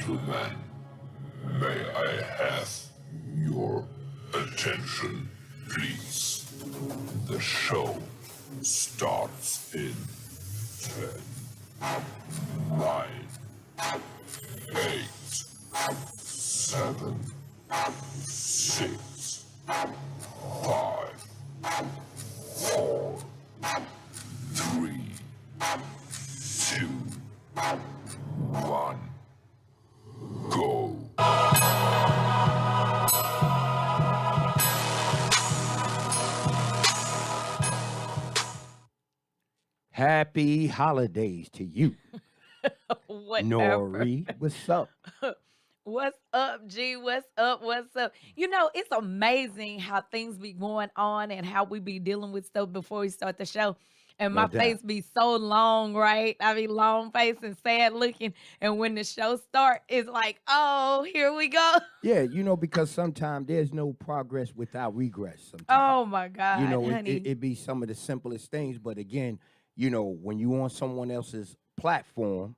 gentlemen, may I have your attention, please? The show starts in 10, 9, 8, 7, 6, 5, 4, 3, 2, 1, go. Happy holidays to you, Whatever. Nori. What's up? What's up, G? What's up? What's up? You know, it's amazing how things be going on and how we be dealing with stuff before we start the show. And No my doubt. face be so long, right? I be long face and sad looking. And when the show start, it's like, oh, here we go. Yeah, because sometimes there's no progress without regress. Sometimes, Oh my God, it, it honey. it be some of the simplest things, but again, when you on someone else's platform,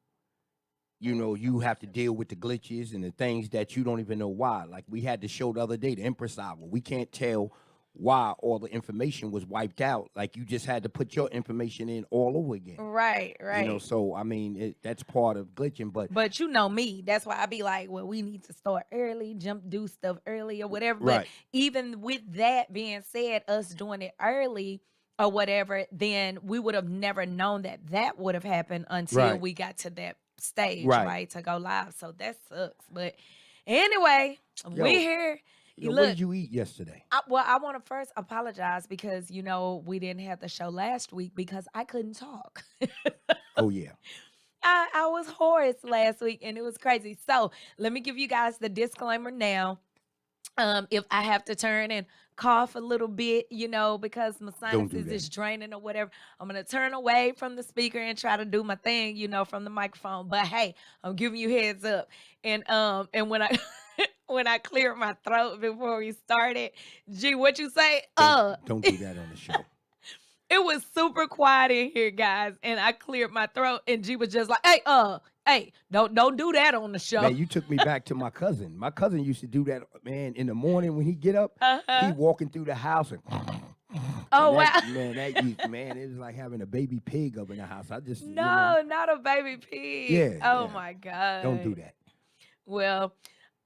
you have to deal with the glitches and the things that you don't even know why. Like we had the show the other day, the Empress Hour. We can't tell why all the information was wiped out. Like you just had to put your information in all over again. Right, right. So I mean, that's part of glitching. But But you know me, that's why I be like, well, we need to start early, do stuff early or whatever. But right, even with that being said, us doing it early or whatever, then we would have never known that would have happened until right, we got to that stage, right. right, to go live. So that sucks. But anyway, we Yo, here. You what look, did you eat yesterday? I want to first apologize because we didn't have the show last week because I couldn't talk. Oh yeah, I was hoarse last week and it was crazy. So let me give you guys the disclaimer now. If I have to turn and cough a little bit, because my don't do sinuses that. is draining or whatever, I'm gonna turn away from the speaker and try to do my thing, from the microphone. But hey, I'm giving you heads up. And when I when I cleared my throat before we started, gee, what you say? Don't do that on the show. It was super quiet in here, guys, and I cleared my throat, and G was just like, "Hey, don't do that on the show." Man, you took me back to my cousin. My cousin used to do that, man, in the morning when he get up, he Uh-huh. walking through the house and Oh wow. man, it was like having a baby pig up in the house. I just, No, not a baby pig. yeah, Oh yeah, my don't do God. that. Well,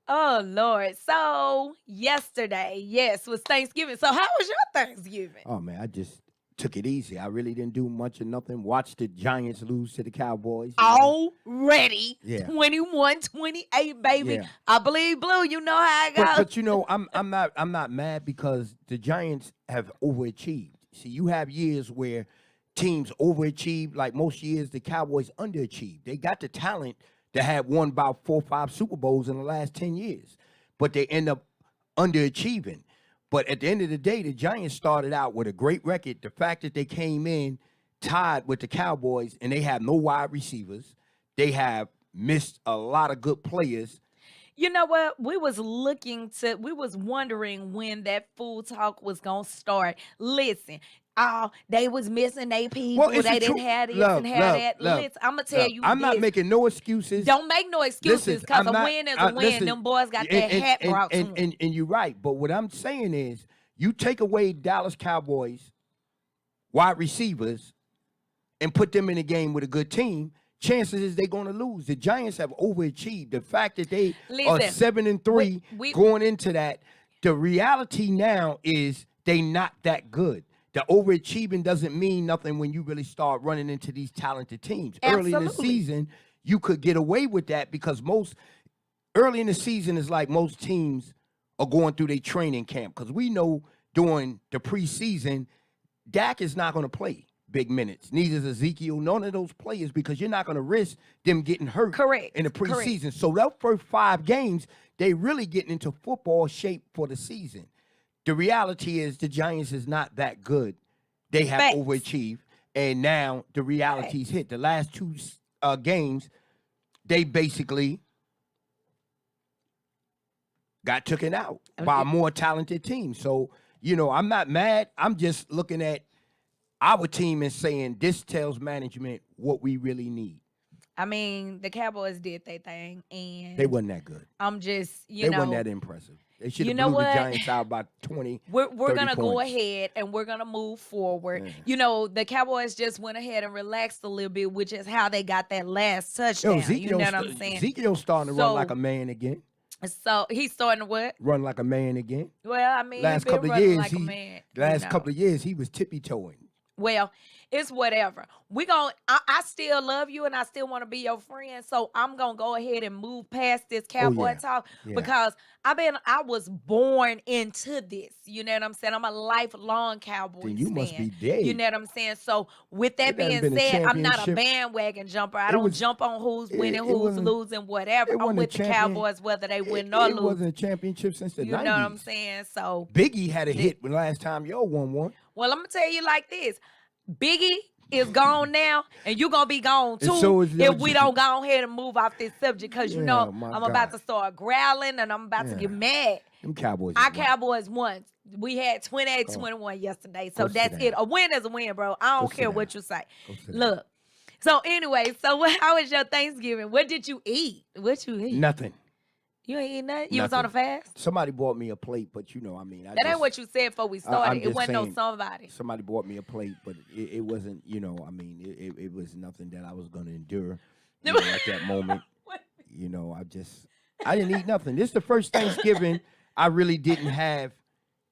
oh Lord. So yesterday, yes, was Thanksgiving. So how was your Thanksgiving? Oh man, I just took it easy. I really didn't do much of nothing. Watched the Giants lose to the Cowboys. Already Yeah, 21-28, baby. yeah. I believe blue. You know how it But goes. I'm not mad because the Giants have overachieved. See, you have years where teams overachieve. Like most years, the Cowboys underachieved. They got the talent to have won about 4 or 5 Super Bowls in the last 10 years, but they end up underachieving. But at the end of the day, the Giants started out with a great record. The fact that they came in tied with the Cowboys and they have no wide receivers, they have missed a lot of good players. You know what? We was wondering when that food talk was gonna start. Listen, they was missing their Well, people. it's the They didn't truth. have this and Love, have love, that. love, Listen, I'm gonna tell love. you I'm not this. making no excuses. Don't make no Listen, excuses because I'm a not. win is a win. Listen, Them boys got and their and, hat and brought to and them. and and you're right. But what I'm saying is, you take away Dallas Cowboys wide receivers and put them in a game with a good team. Chances is they're going to lose. The Giants have overachieved. The fact that they are Listen, seven and we three we going into that, the reality now is they not that good. The overachieving doesn't mean nothing when you really start running into these talented teams. Early in the absolutely. season, you could get away with that because most early in the season is like most teams are going through their training camp because we know during the preseason, Dak is not going to play big minutes. Neither is Ezekiel. None of those players because you're not going to risk them getting hurt in the Correct. Correct. preseason. So those first 5 games, they really getting into football shape for the season. The reality is the Giants is not that good. They have Facts. overachieved, and now the reality's Facts. hit. The last 2 games, they basically got taken out by a more talented team. So, I'm not mad. I'm just looking at our team and saying this tells management what we really need. I mean, the Cowboys did their thing, They and wasn't that good. I'm just, They wasn't that impressive. They should you have know blew the what? Giants out by 20, We're 30 gonna go points. ahead and we're gonna move forward. Yeah. You know, the Cowboys just went ahead and relaxed a little bit, which is how they got that last Yo, touchdown. You Ezekiel, know what I'm saying? Ezekiel starting to run like So, a man again. so he's starting to what? Run like a man again. Well, I mean, he's Last been couple of running years, like a man. last couple of years, he was tippy toeing. Well, it's whatever. I still love you and I still want to be your friend. So I'm gonna go ahead and move past this cowboy yeah. talk Yeah. because I was born into this. You know what I'm saying? I'm a lifelong Cowboys Then you fan. must be dead. You know what I'm saying? So with that It hasn't being been a said, I'm not a championship. bandwagon jumper. I It don't was- jump on who's winning, it who's wasn't- losing, whatever. it I'm wasn't a with the champion. Cowboys whether they win or It lose. wasn't a championship since the You 90s. know what I'm saying? So Biggie had a hit when last time y'all won one. well, I'm gonna tell you like this: Biggie is gone now, and you're gonna be gone too so is your- if we don't go ahead and move off this subject. Because you know Yeah, my I'm about God. to start growling and I'm about to get Yeah. mad. Them Cowboys. Our is won. Cowboys won. We had 28-21 yesterday, so Go sit that's it. down. A win is a win, bro. I Go don't sit care down. what you say. Go sit down. Look. So anyway, how was your Thanksgiving? What did you eat? What you eat? Nothing. You ain't eat nothing. You was on a Nothing. fast. Somebody bought me a plate, but you know, I mean, That ain't what you said before we started. It just wasn't no saying, somebody. Somebody bought me a plate, but it wasn't. You know, I mean, it was nothing that I was gonna endure. You know, at that moment, you know, I didn't eat nothing. This is the first Thanksgiving I really didn't have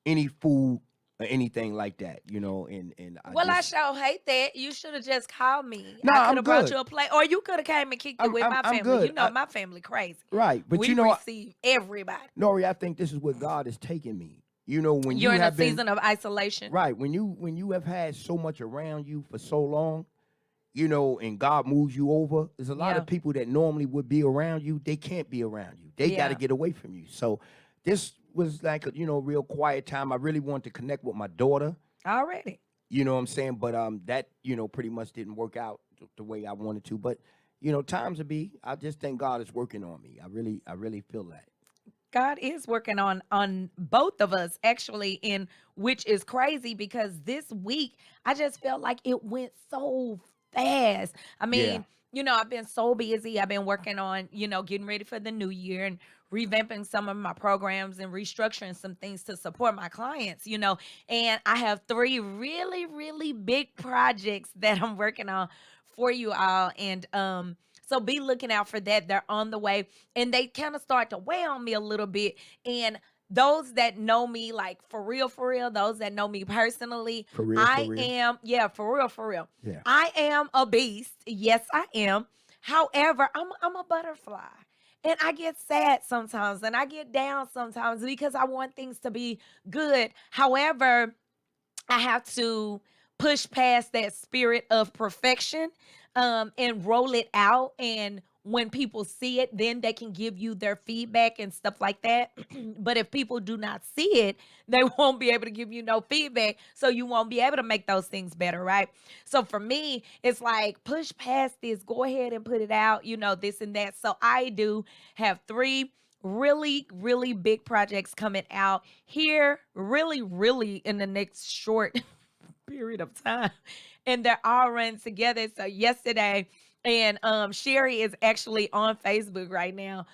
any food or anything like that. You know, and I sure hate that. You should have just called me. Nah, I could I'm have brought good. you a plate, or you could have came and kicked it with my I'm family. good. You know, my family crazy. right, but we you know, receive everybody. Nori, I think this is what God is taking me. You know, when You're you in a have been, season of isolation. right, when you have had so much around you for so long, you know, and God moves you over, there's a lot Yeah. of people that normally would be around you, they can't be around you. They got to Yeah. get away from you. So this was like a, you know, real quiet time. I really wanted to connect with my daughter. Already. You know what I'm saying? But that, you know, pretty much didn't work out the way I wanted to. But, you know, times to be, I just think God is working on me. I really feel that. God is working on both of us actually, in which is crazy because this week I just felt like it went so fast. I mean, Yeah. you know, I've been so busy. I've been working on, you know, getting ready for the new year and revamping some of my programs and restructuring some things to support my clients, you know. And I have 3 really, really big projects that I'm working on for you all. And so be looking out for that. They're on the way. And they kind of start to weigh on me a little bit. And those that know me, like for real, those that know me personally, For real, I for real. am, for real. Yeah. I am a beast. Yes, I am. However, I'm a butterfly. And I get sad sometimes and I get down sometimes because I want things to be good. However, I have to push past that spirit of perfection and roll it out. And when people see it, then they can give you their feedback and stuff like that. But if people do not see it, they won't be able to give you no feedback. So you won't be able to make those things better, right? So for me, it's like push past this, go ahead and put it out, you know, this and that. So I do have 3 really, really big projects coming out here, really in the next short period of time. And they're all run together. So yesterday, and Sherry is actually on Facebook right now.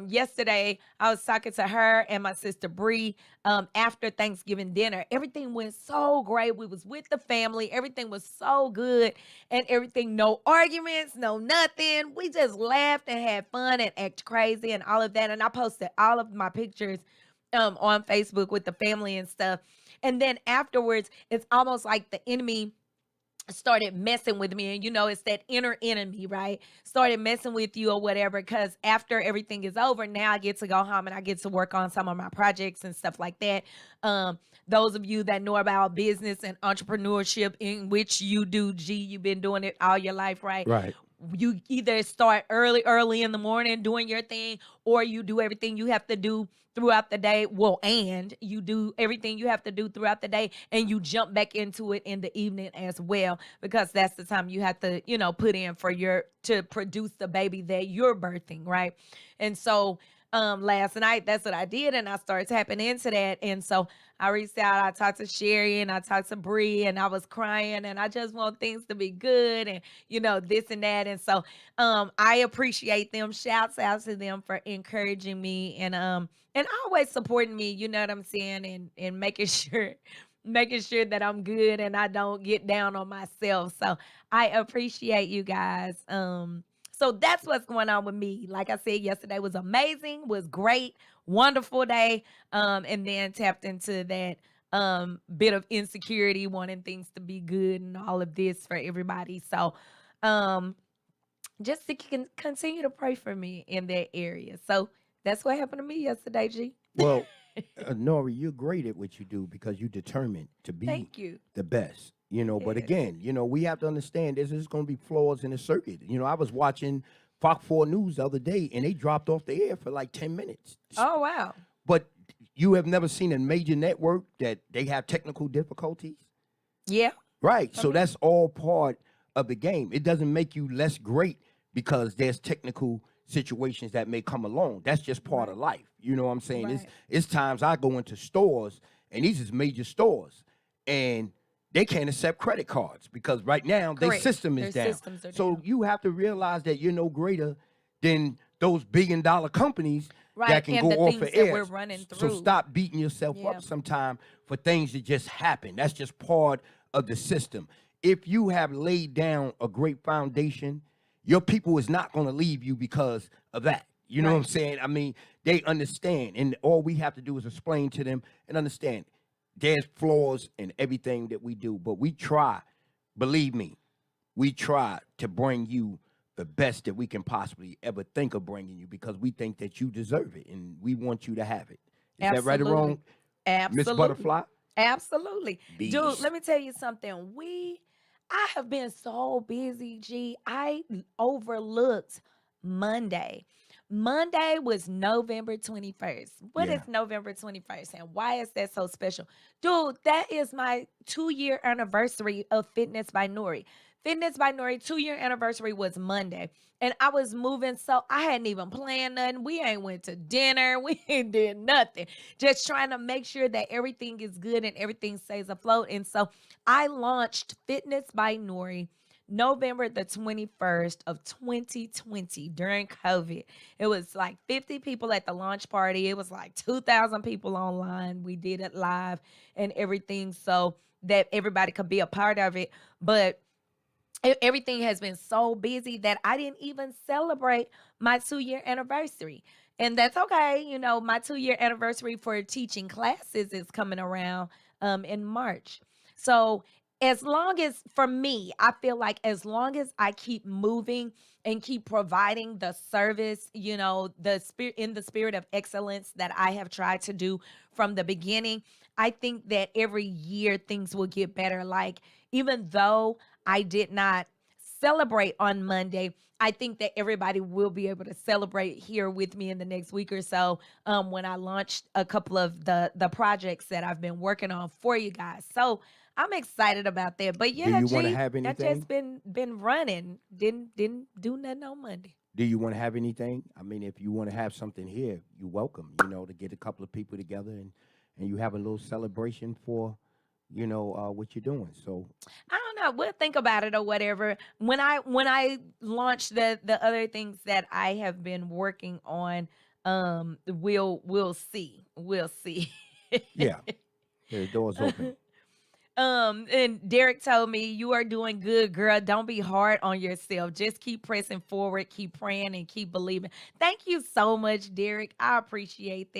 Yesterday, I was talking to her and my sister Bree after Thanksgiving dinner. Everything went so great. We was with the family. Everything was so good and everything, no arguments, no nothing. We just laughed and had fun and act crazy and all of that. And I posted all of my pictures on Facebook with the family and stuff. And then afterwards, it's almost like the enemy started messing with me. And you know, it's that inner enemy, right? Started messing with you or whatever. Because after everything is over, now I get to go home and I get to work on some of my projects and stuff like that. Those of you that know about business and entrepreneurship, in which you do, you've been doing it all your life, right? Right. You either start early in the morning doing your thing, or you do everything you have to do throughout the day. Well, and you do everything you have to do throughout the day, and you jump back into it in the evening as well, because that's the time you have to, you know, put in for to produce the baby that you're birthing, right? And so last night. That's what I did, and I started tapping into that. And so I reached out, I talked to Sherry and I talked to Bree, and I was crying, and I just want things to be good, and this and that. And so I appreciate them. Shouts out to them for encouraging me and always supporting me, you know what I'm saying, and making sure that I'm good and I don't get down on myself. So I appreciate you guys. So that's what's going on with me. Like I said, yesterday was amazing, was great, wonderful day. And then tapped into that bit of insecurity, wanting things to be good and all of this for everybody. So um just to continue to pray for me in that area. So that's what happened to me yesterday, G. Well, Nori, you're great at what you do because you're determined to be Thank you. the best. But Yes. again, we have to understand there's going to be flaws in the circuit. I was watching Fox 4 News the other day and they dropped off the air for like 10 minutes. Oh wow. But you have never seen a major network that they have technical difficulties? Yeah. Right. So Okay. that's all part of the game. It doesn't make you less great because there's technical situations that may come along. That's just part Right. of life. You know what I'm saying? It's Right. it's times I go into stores and these is major stores and they can't accept credit cards because right now their Correct. system Their is down. systems are So down. you have to realize that you're no greater than those billion-dollar companies that Right. can And go the off things of that we're air. running So through. stop beating yourself Yeah. up sometime for things that just happen. That's just part of the system. If you have laid down a great foundation, your people is not going to leave you because of that. You know what I'm Right. saying? I mean, they understand, and all we have to do is explain to them and understand there's flaws in everything that we do, but we try, believe me, we try to bring you the best that we can possibly ever think of bringing you because we think that you deserve it and we want you to have it. Is that right or Absolutely. wrong, Miss Absolutely. Butterfly? Absolutely. Dude, let Beast. me tell you something. I have been so busy, G. Overlooked Monday. Monday was November 21st. What is Yeah. November 21st and why is that so special? Dude, that is my 2-year anniversary of Fitness by Nori. Fitness by Nori 2-year anniversary was Monday. And I was moving, so I hadn't even planned nothing. We ain't went to dinner. We ain't did nothing. Just trying to make sure that everything is good and everything stays afloat. And so I launched Fitness by Nori November the 21st of 2020 during COVID. It was like 50 people at the launch party. It was like 2,000 people online. We did it live and everything so that everybody could be a part of it. But everything has been so busy that I didn't even celebrate my 2-year anniversary. And that's okay. My 2-year anniversary for teaching classes is coming around in March. So, as long as for me, I feel like as long as I keep moving and keep providing the service, the spirit in the spirit of excellence that I have tried to do from the beginning, I think that every year things will get better. Like, even though I did not celebrate on Monday, I think that everybody will be able to celebrate here with me in the next week or so when I launched a couple of the projects that I've been working on for you guys. So I'm excited about that. But Do yeah, you want to G, have I anything? just been running. Didn't do nothing on Monday. Do you want to have anything? I mean, if you want to have something here, you're welcome, to get a couple of people together and you have a little celebration for, what you're doing. So, I don't know. We'll think about it or whatever. When I launch the other things that I have been working on, we'll see. We'll see. yeah, the door's open. And Derek told me you are doing good, girl. Don't be hard on yourself. Just keep pressing forward, keep praying, and keep believing. Thank you so much, Derek. I appreciate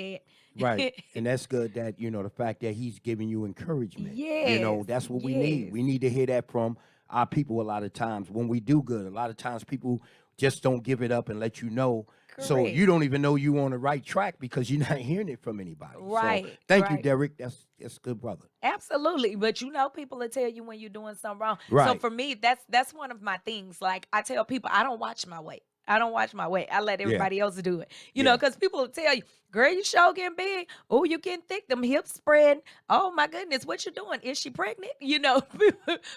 Right. that. And that's good that, the fact that he's giving you encouragement. Yes, That's what we need. yes, We need to hear that from our people a lot of times. When we do good, a lot of times people just don't give it up and let you know. So correct. you don't even know you on the right track because you're not hearing it from anybody. So Right, thank you, right. Derek. That's good, brother. Absolutely, but people will tell you when you're doing something wrong. So Right. for me, that's one of my things. Like I tell people, I don't watch my weight. I don't watch my weight. I let Yeah. everybody else do it. You Yeah. know, because people will tell you, girl, you sure getting big. Oh, you getting thick. Them hips spreading. Oh my goodness, what you doing? Is she pregnant? You know,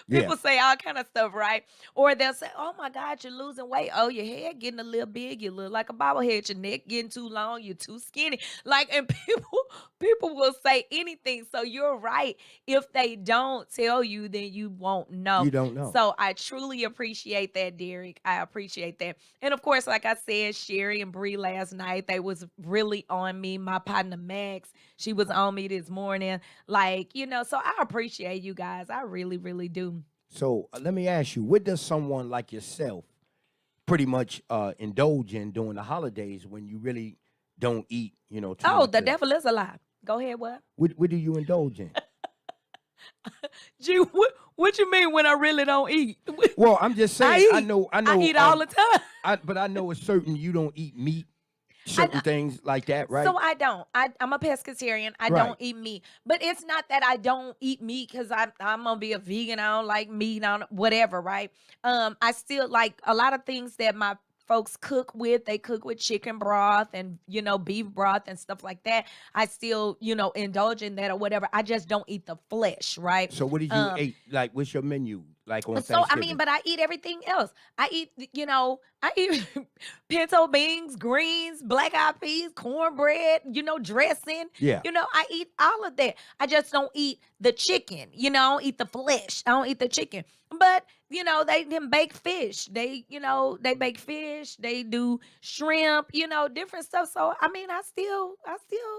Yeah. people say all kind of stuff, right? Or they'll say, oh my God, you're losing weight. Oh, your head getting a little big. You look like a bobblehead. Your neck getting too long. You're too skinny. Like, and people will say anything. So you're right. If they don't tell you, then you won't know. You don't know. So I truly appreciate that, Derek. I appreciate that. And of course, like I said, Sherry and Bree last night, they was really on me. My partner Max, she was on me this morning. Like, you know, so I appreciate you guys. I really, really do. So let me ask you, what does someone like yourself pretty much indulge in during the holidays when you really don't eat, too Oh, much the of- devil is alive. Go ahead, what? What do you indulge in? Gee, what you mean when I really don't eat? Well, I'm just I saying. eat. I know. I eat all the time. But I know it's certain you don't eat meat, certain I- things like that, right? So I don't. I'm a pescatarian. I Right. don't eat meat. But it's not that I don't eat meat because I'm gonna be a vegan. I don't like meat. I don't, whatever, right? I still like a lot of things that my folks cook with. They cook with chicken broth and beef broth and stuff like that. I still indulge in that or whatever. I just don't eat the flesh, right? So what did you eat? Like, what's your menu like on So I Thanksgiving? mean, but I eat everything else. I eat, I eat pinto beans, greens, black eyed peas, cornbread, dressing. Yeah. I eat all of that. I just don't eat the chicken. I don't eat the flesh. I don't eat the chicken. But they them bake fish. They bake fish. They do shrimp. Different stuff. So I mean, I still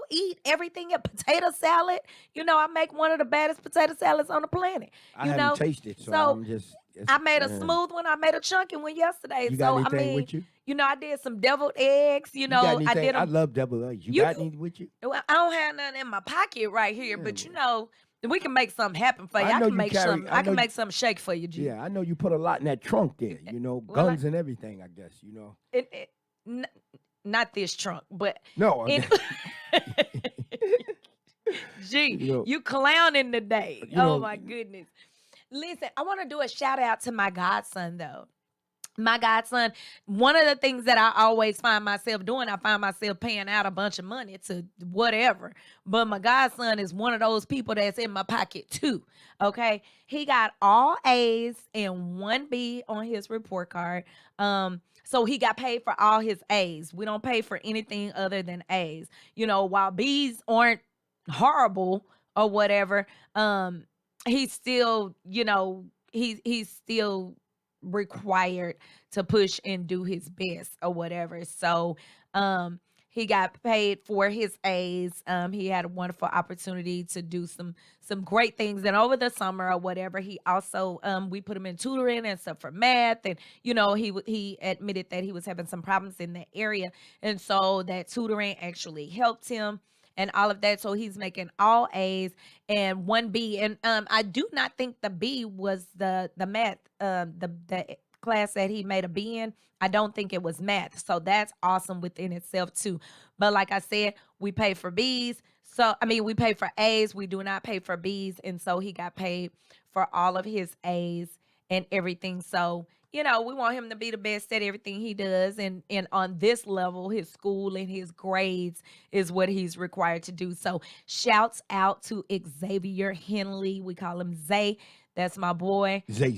eat everything. A potato salad. I make one of the baddest potato salads on the planet. I you haven't know, tasted, so so I'm just. I made a smooth one. I made a chunky one yesterday. You So got I anything mean, with you? I did some deviled eggs. You got I anything? did I them. love double eggs. You You got can- any with you? Well, I don't have nothing in my pocket right here, Yeah, but we can make something happen for you. I I know can you make carry- something. I I know can you- make something shake for you, G. Yeah, I know you put a lot in that trunk there. Well, Guns and everything. I guess. N- Not this trunk, but No. in. Gee, You know- you clowning today. You know- Oh my goodness. Listen, I want to do a shout out to my godson though. My godson, one of the things that I always find myself doing, I find myself paying out a bunch of money to whatever. But my godson is one of those people that's in my pocket too. Okay. He got all A's and 1B on his report card. So he got paid for all his A's. We don't pay for anything other than A's. While B's aren't horrible or whatever, he's still, he's still required to push and do his best or whatever. So he got paid for his A's. He had a wonderful opportunity to do some great things. And over the summer or whatever, he also we put him in tutoring and stuff for math. And he admitted that he was having some problems in that area, and so that tutoring actually helped him and all of that. So he's making all A's and 1B. And I do not think the B was the math, the class that he made a B in. I don't think it was math. So that's awesome within itself too. But like I said, we pay for B's. So I mean, we pay for A's. We do not pay for B's. And so he got paid for all of his A's and everything. So we want him to be the best at everything he does. And on this level, his school and his grades is what he's required to do. So shouts out to Xavier Henley. We call him Zay. That's my boy. Zay.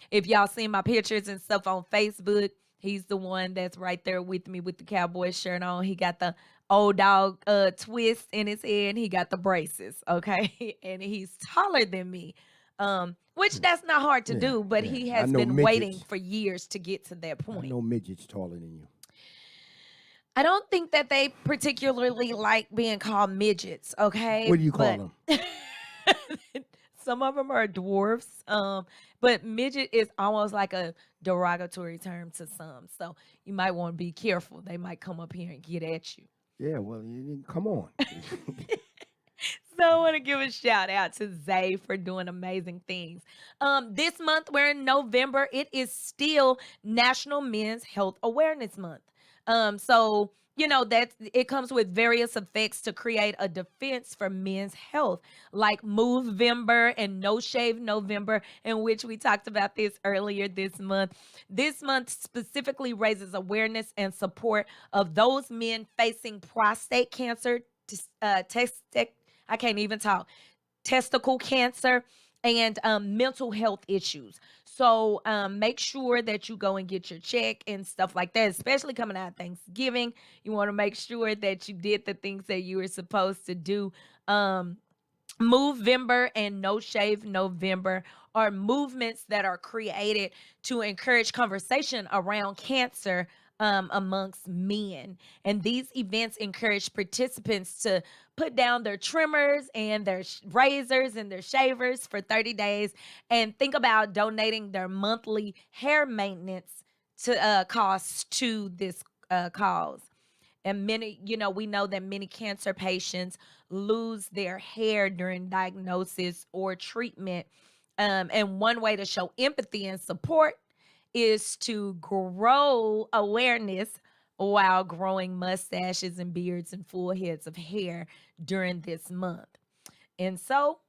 If y'all see my pictures and stuff on Facebook, he's the one that's right there with me with the cowboy shirt on. He got the old dog twist in his head. He got the braces, okay? And he's taller than me. Which that's not hard to do, but he I has know been waiting midgets. for years to get to that I point. know midgets taller than you. I don't think that they particularly like being called midgets, okay? What do you call them? Some of them are dwarfs, but midget is almost like a derogatory term to some. So you might want to be careful. They might come up here and get at you. Yeah, well, come on. So I want to give a shout out to Zay for doing amazing things. This month, we're in November. It is still National Men's Health Awareness Month. So that it comes with various effects to create a defense for men's health, like Movember and No Shave November, in which we talked about this earlier this month. This month specifically raises awareness and support of those men facing prostate cancer, I can't even talk, testicle cancer, and mental health issues. So make sure that you go and get your check and stuff like that, especially coming out of Thanksgiving. You want to make sure that you did the things that you were supposed to do. Um, Movember and No Shave November are movements that are created to encourage conversation around cancer amongst men. And these events encourage participants to put down their trimmers and their razors and their shavers for 30 days and think about donating their monthly hair maintenance to costs to this cause. And many, we know that many cancer patients lose their hair during diagnosis or treatment. And one way to show empathy and support is to grow awareness while growing mustaches and beards and full heads of hair during this month. And so,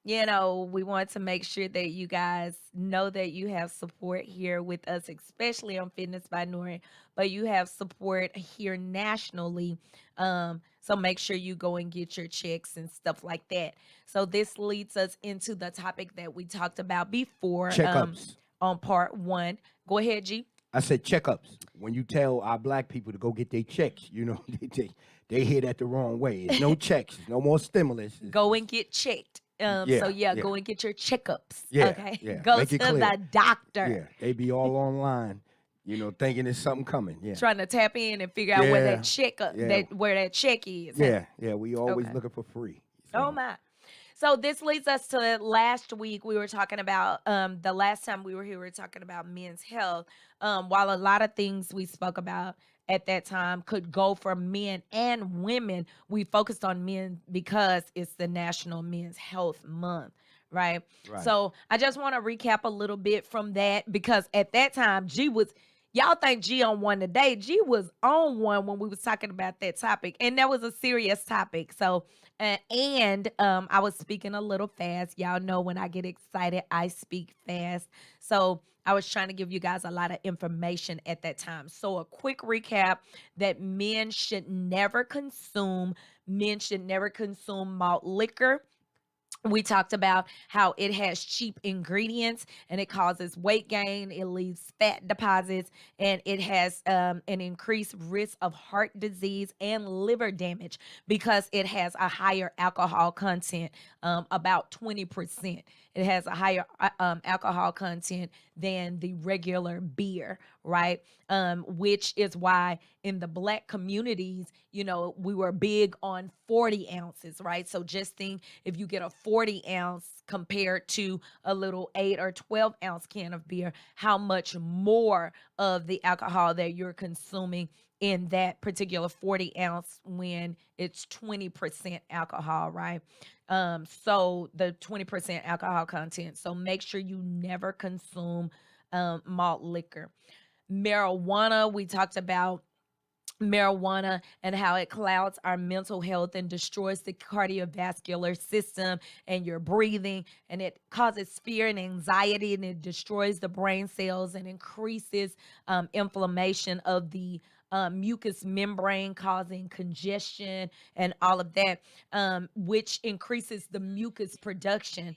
we want to make sure that you guys know that you have support here with us, especially on Fitness by Nori, but you have support here nationally. So make sure you go and get your checks and stuff like that. So this leads us into the topic that we talked about before Checkups. on part one. Go ahead, G. I said checkups. When you tell our black people to go get their checks, they hear that the wrong way. It's no checks. It's no more stimulus. Go and get checked. Go and get your checkups. Yeah, Okay. yeah. Go Make to it clear. the doctor. Yeah, they be all online, thinking there's something coming. Yeah. Trying to tap in and figure out where Yeah, that check yeah. where that check is. Yeah, we always Okay. looking for free. Oh my. So this leads us to last week. We were talking about the last time we were here, we were talking about men's health. While a lot of things we spoke about at that time could go for men and women, we focused on men because it's the National Men's Health Month. Right. Right. So I just want to recap a little bit from that because at that time, y'all think G on one today. G was on one when we was talking about that topic, and that was a serious topic. So, and I was speaking a little fast. Y'all know when I get excited, I speak fast. So I was trying to give you guys a lot of information at that time. So a quick recap that men should never consume malt liquor. We talked about how it has cheap ingredients and it causes weight gain, it leaves fat deposits, and it has an increased risk of heart disease and liver damage because it has a higher alcohol content, about 20%. It has a higher alcohol content than the regular beer, right? Which is why in the Black communities, we were big on 40 ounces, right? So just think if you get a 40 ounce compared to a little 8 or 12 ounce can of beer, how much more of the alcohol that you're consuming in that particular 40 ounce when it's 20% alcohol, right? So the 20% alcohol content. So make sure you never consume malt liquor. Marijuana, we talked about marijuana and how it clouds our mental health and destroys the cardiovascular system and your breathing, and it causes fear and anxiety, and it destroys the brain cells and increases inflammation of the mucous membrane, causing congestion and all of that, which increases the mucus production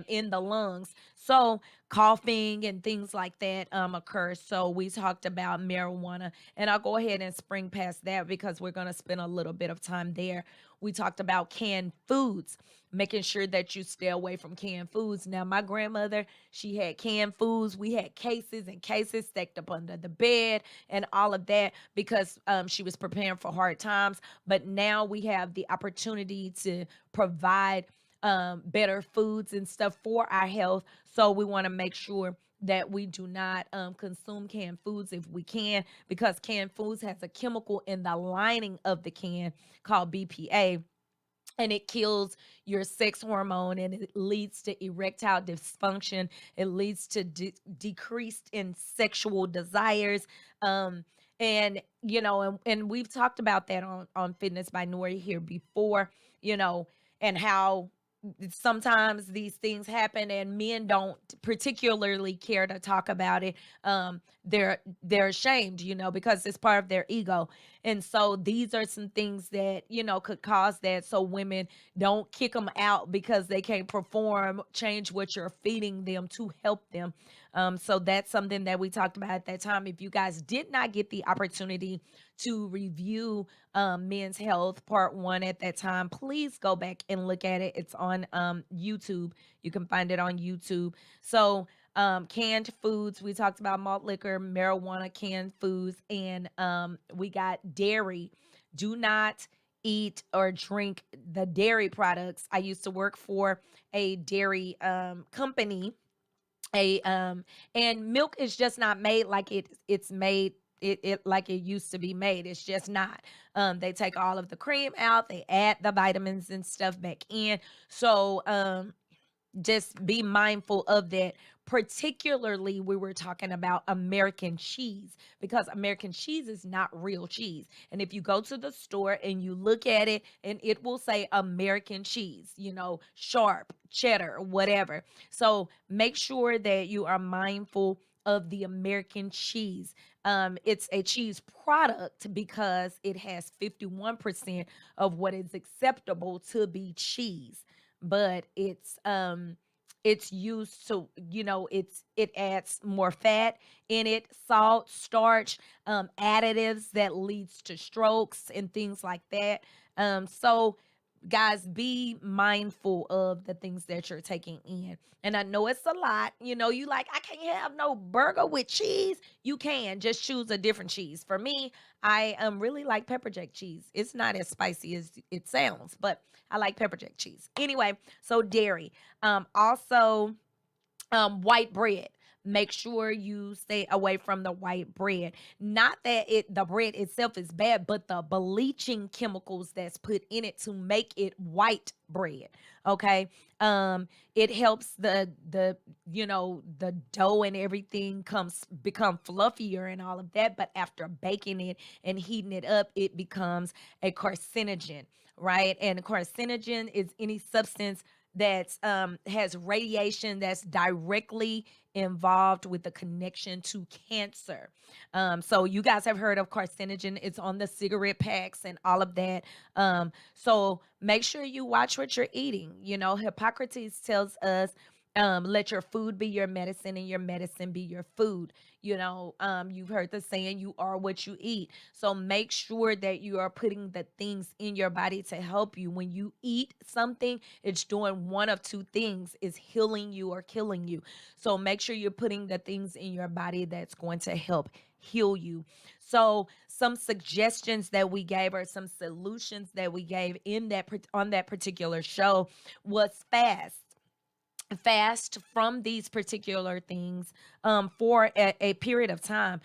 in the lungs. So coughing and things like that occur. So we talked about marijuana, and I'll go ahead and spring past that because we're going to spend a little bit of time there. We talked about canned foods, making sure that you stay away from canned foods. Now, my grandmother, she had canned foods. We had cases and cases stacked up under the bed and all of that because she was preparing for hard times. But now we have the opportunity to provide better foods and stuff for our health. So we want to make sure that we do not consume canned foods if we can, because canned foods has a chemical in the lining of the can called BPA, and it kills your sex hormone, and it leads to erectile dysfunction. It leads to decreased in sexual desires. And and we've talked about that on Fitness by Nori here before, you know, and how sometimes these things happen and men don't particularly care to talk about it. They're ashamed, because it's part of their ego. And so these are some things that could cause that, so women don't kick them out because they can't perform. Change what you're feeding them to help them. So that's something that we talked about at that time. If you guys did not get the opportunity to review Men's Health Part 1 at that time, please go back and look at it. It's on YouTube. You can find it on YouTube. So canned foods, we talked about malt liquor, marijuana, canned foods, and we got dairy. Do not eat or drink the dairy products. I used to work for a dairy company, a and milk is just not made like it's made it like it used to be made. It's just not. They take all of the cream out, they add the vitamins and stuff back in. So just be mindful of that. Particularly, we were talking about American cheese, because American cheese is not real cheese. And if you go to the store and you look at it, and it will say American cheese, sharp, cheddar, whatever. So make sure that you are mindful of the American cheese. It's a cheese product because it has 51% of what is acceptable to be cheese, but it's used to, it adds more fat in it, salt, starch, additives that leads to strokes and things like that. So guys, be mindful of the things that you're taking in. And I know it's a lot. You like, I can't have no burger with cheese. You can just choose a different cheese. For me, I really like pepper jack cheese. It's not as spicy as it sounds, but I like pepper jack cheese. Anyway, so dairy. Also, white bread. Make sure you stay away from the white bread. Not that the bread itself is bad, but the bleaching chemicals that's put in it to make it white bread. Okay. It helps the dough and everything become fluffier and all of that, but after baking it and heating it up, it becomes a carcinogen, right? And a carcinogen is any substance that has radiation that's directly involved with the connection to cancer. So you guys have heard of carcinogen. It's on the cigarette packs and all of that. So make sure you watch what you're eating. Hippocrates tells us, let your food be your medicine and your medicine be your food. You've heard the saying, you are what you eat. So make sure that you are putting the things in your body to help you. When you eat something, it's doing one of two things: is healing you or killing you. So make sure you're putting the things in your body that's going to help heal you. So some suggestions that we gave, or some solutions that we gave on that particular show, was fast from these particular things for a period of time.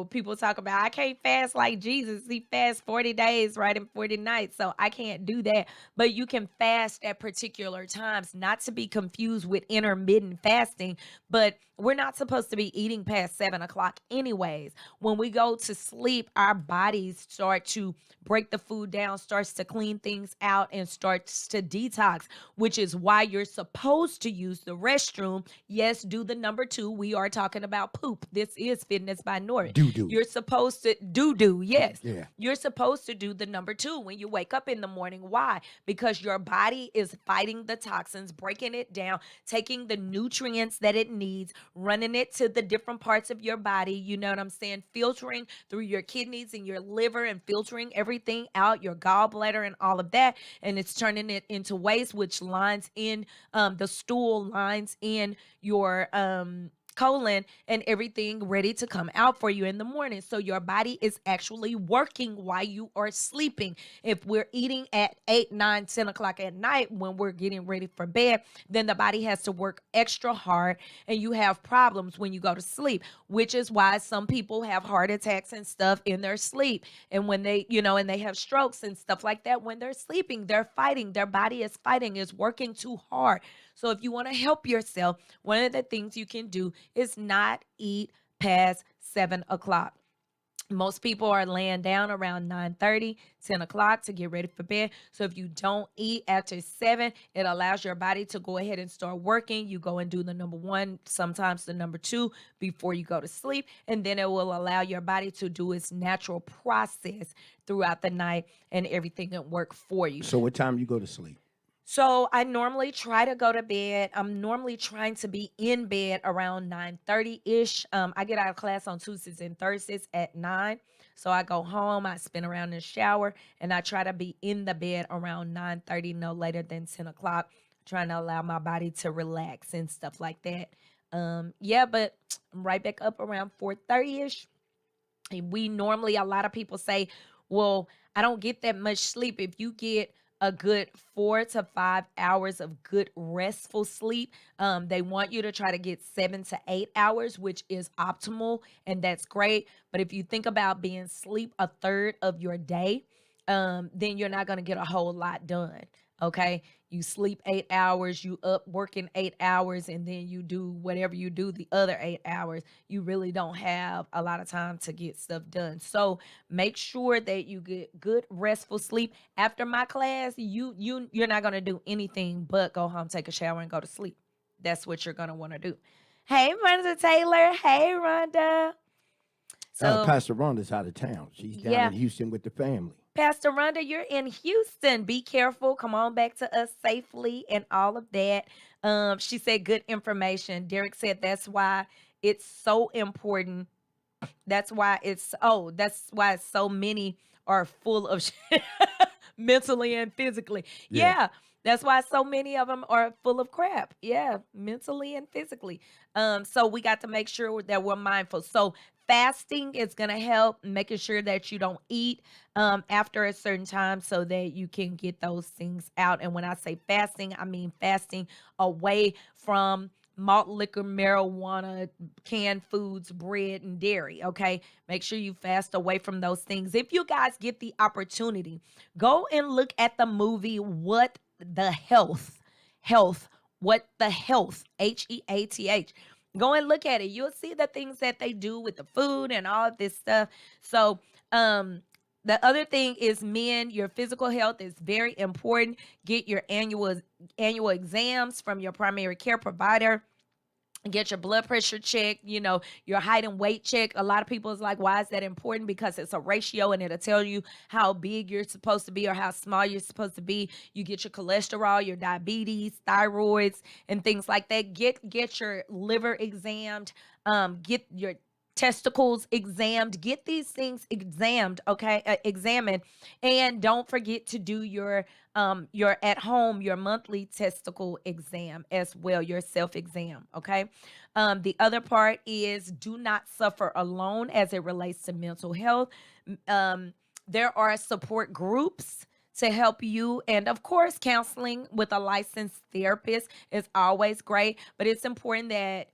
People talk about, I can't fast like Jesus. He fasts 40 days, right, and 40 nights. So I can't do that. But you can fast at particular times, not to be confused with intermittent fasting. But we're not supposed to be eating past 7 o'clock anyways. When we go to sleep, our bodies start to break the food down, starts to clean things out, and starts to detox, which is why you're supposed to use the restroom. Yes, do the number 2. We are talking about poop. This is Fitness by Nori. Do. You're supposed to do. Yes. Yeah. You're supposed to do the number 2 when you wake up in the morning. Why? Because your body is fighting the toxins, breaking it down, taking the nutrients that it needs, running it to the different parts of your body. You know what I'm saying? Filtering through your kidneys and your liver, and filtering everything out, your gallbladder and all of that. And it's turning it into waste, which lines in the stool, lines in your colon, and everything ready to come out for you in the morning. So your body is actually working while you are sleeping. If we're eating at 8, 9, 10 o'clock at night when we're getting ready for bed, then the body has to work extra hard, and you have problems when you go to sleep, which is why some people have heart attacks and stuff in their sleep. And when they, and they have strokes and stuff like that, when they're sleeping, they're fighting. Their body is fighting, is working too hard. So if you want to help yourself, one of the things you can do is not eat past 7 o'clock. Most people are laying down around 9:30, 10 o'clock to get ready for bed. So if you don't eat after 7, it allows your body to go ahead and start working. You go and do the number 1, sometimes the number 2 before you go to sleep. And then it will allow your body to do its natural process throughout the night and everything will work for you. So what time you go to sleep? So I normally try to go to bed. I'm normally trying to be in bed around 9:30-ish. I get out of class on Tuesdays and Thursdays at 9. So I go home, I spin around in the shower, and I try to be in the bed around 9:30, no later than 10 o'clock, trying to allow my body to relax and stuff like that. Yeah, but I'm right back up around 4:30-ish. We normally, a lot of people say, well, I don't get that much sleep. If you get a good 4 to 5 hours of good restful sleep, they want you to try to get 7 to 8 hours, which is optimal, and that's great. But if you think about being sleep a third of your day, then you're not going to get a whole lot done. Okay, you sleep 8 hours, you up working 8 hours, and then you do whatever you do the other 8 hours. You really don't have a lot of time to get stuff done. So make sure that you get good restful sleep. After my class, you're not gonna do anything but go home, take a shower, and go to sleep. That's what you're gonna want to do. Hey, Rhonda Taylor. Hey, Rhonda. So Pastor Rhonda's out of town. She's down yeah. in Houston with the family. Pastor Rhonda, you're in Houston. Be careful. Come on back to us safely and all of that. She said good information. Derek said that's why it's so important. That's why so many are full of shit mentally and physically. Yeah. That's why so many of them are full of crap. Yeah, mentally and physically. So we got to make sure that we're mindful. So fasting is going to help, making sure that you don't eat after a certain time so that you can get those things out. And when I say fasting, I mean fasting away from malt liquor, marijuana, canned foods, bread, and dairy. Okay. Make sure you fast away from those things. If you guys get the opportunity, go and look at the movie What the Health, Heath. Go and look at it. You'll see the things that they do with the food and all of this stuff. So, the other thing is, men, your physical health is very important. Get your annual exams from your primary care provider. Get your blood pressure checked, your height and weight check. A lot of people is like, why is that important? Because it's a ratio and it'll tell you how big you're supposed to be or how small you're supposed to be. You get your cholesterol, your diabetes, thyroids, and things like that. Get your liver examined. Get your testicles examined. Get these things examined, examined. And don't forget to do your at home, your monthly testicle exam as well, your self-exam, okay? The other part is do not suffer alone as it relates to mental health. There are support groups to help you. And of course, counseling with a licensed therapist is always great, but it's important that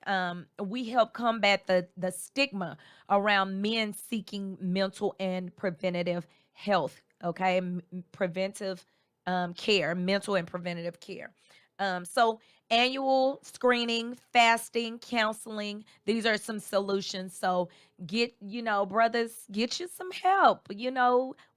we help combat the stigma around men seeking mental and preventative health, okay? Preventive care, mental and preventative care. So annual screening, fasting, counseling, these are some solutions. So get, brothers, get you some help.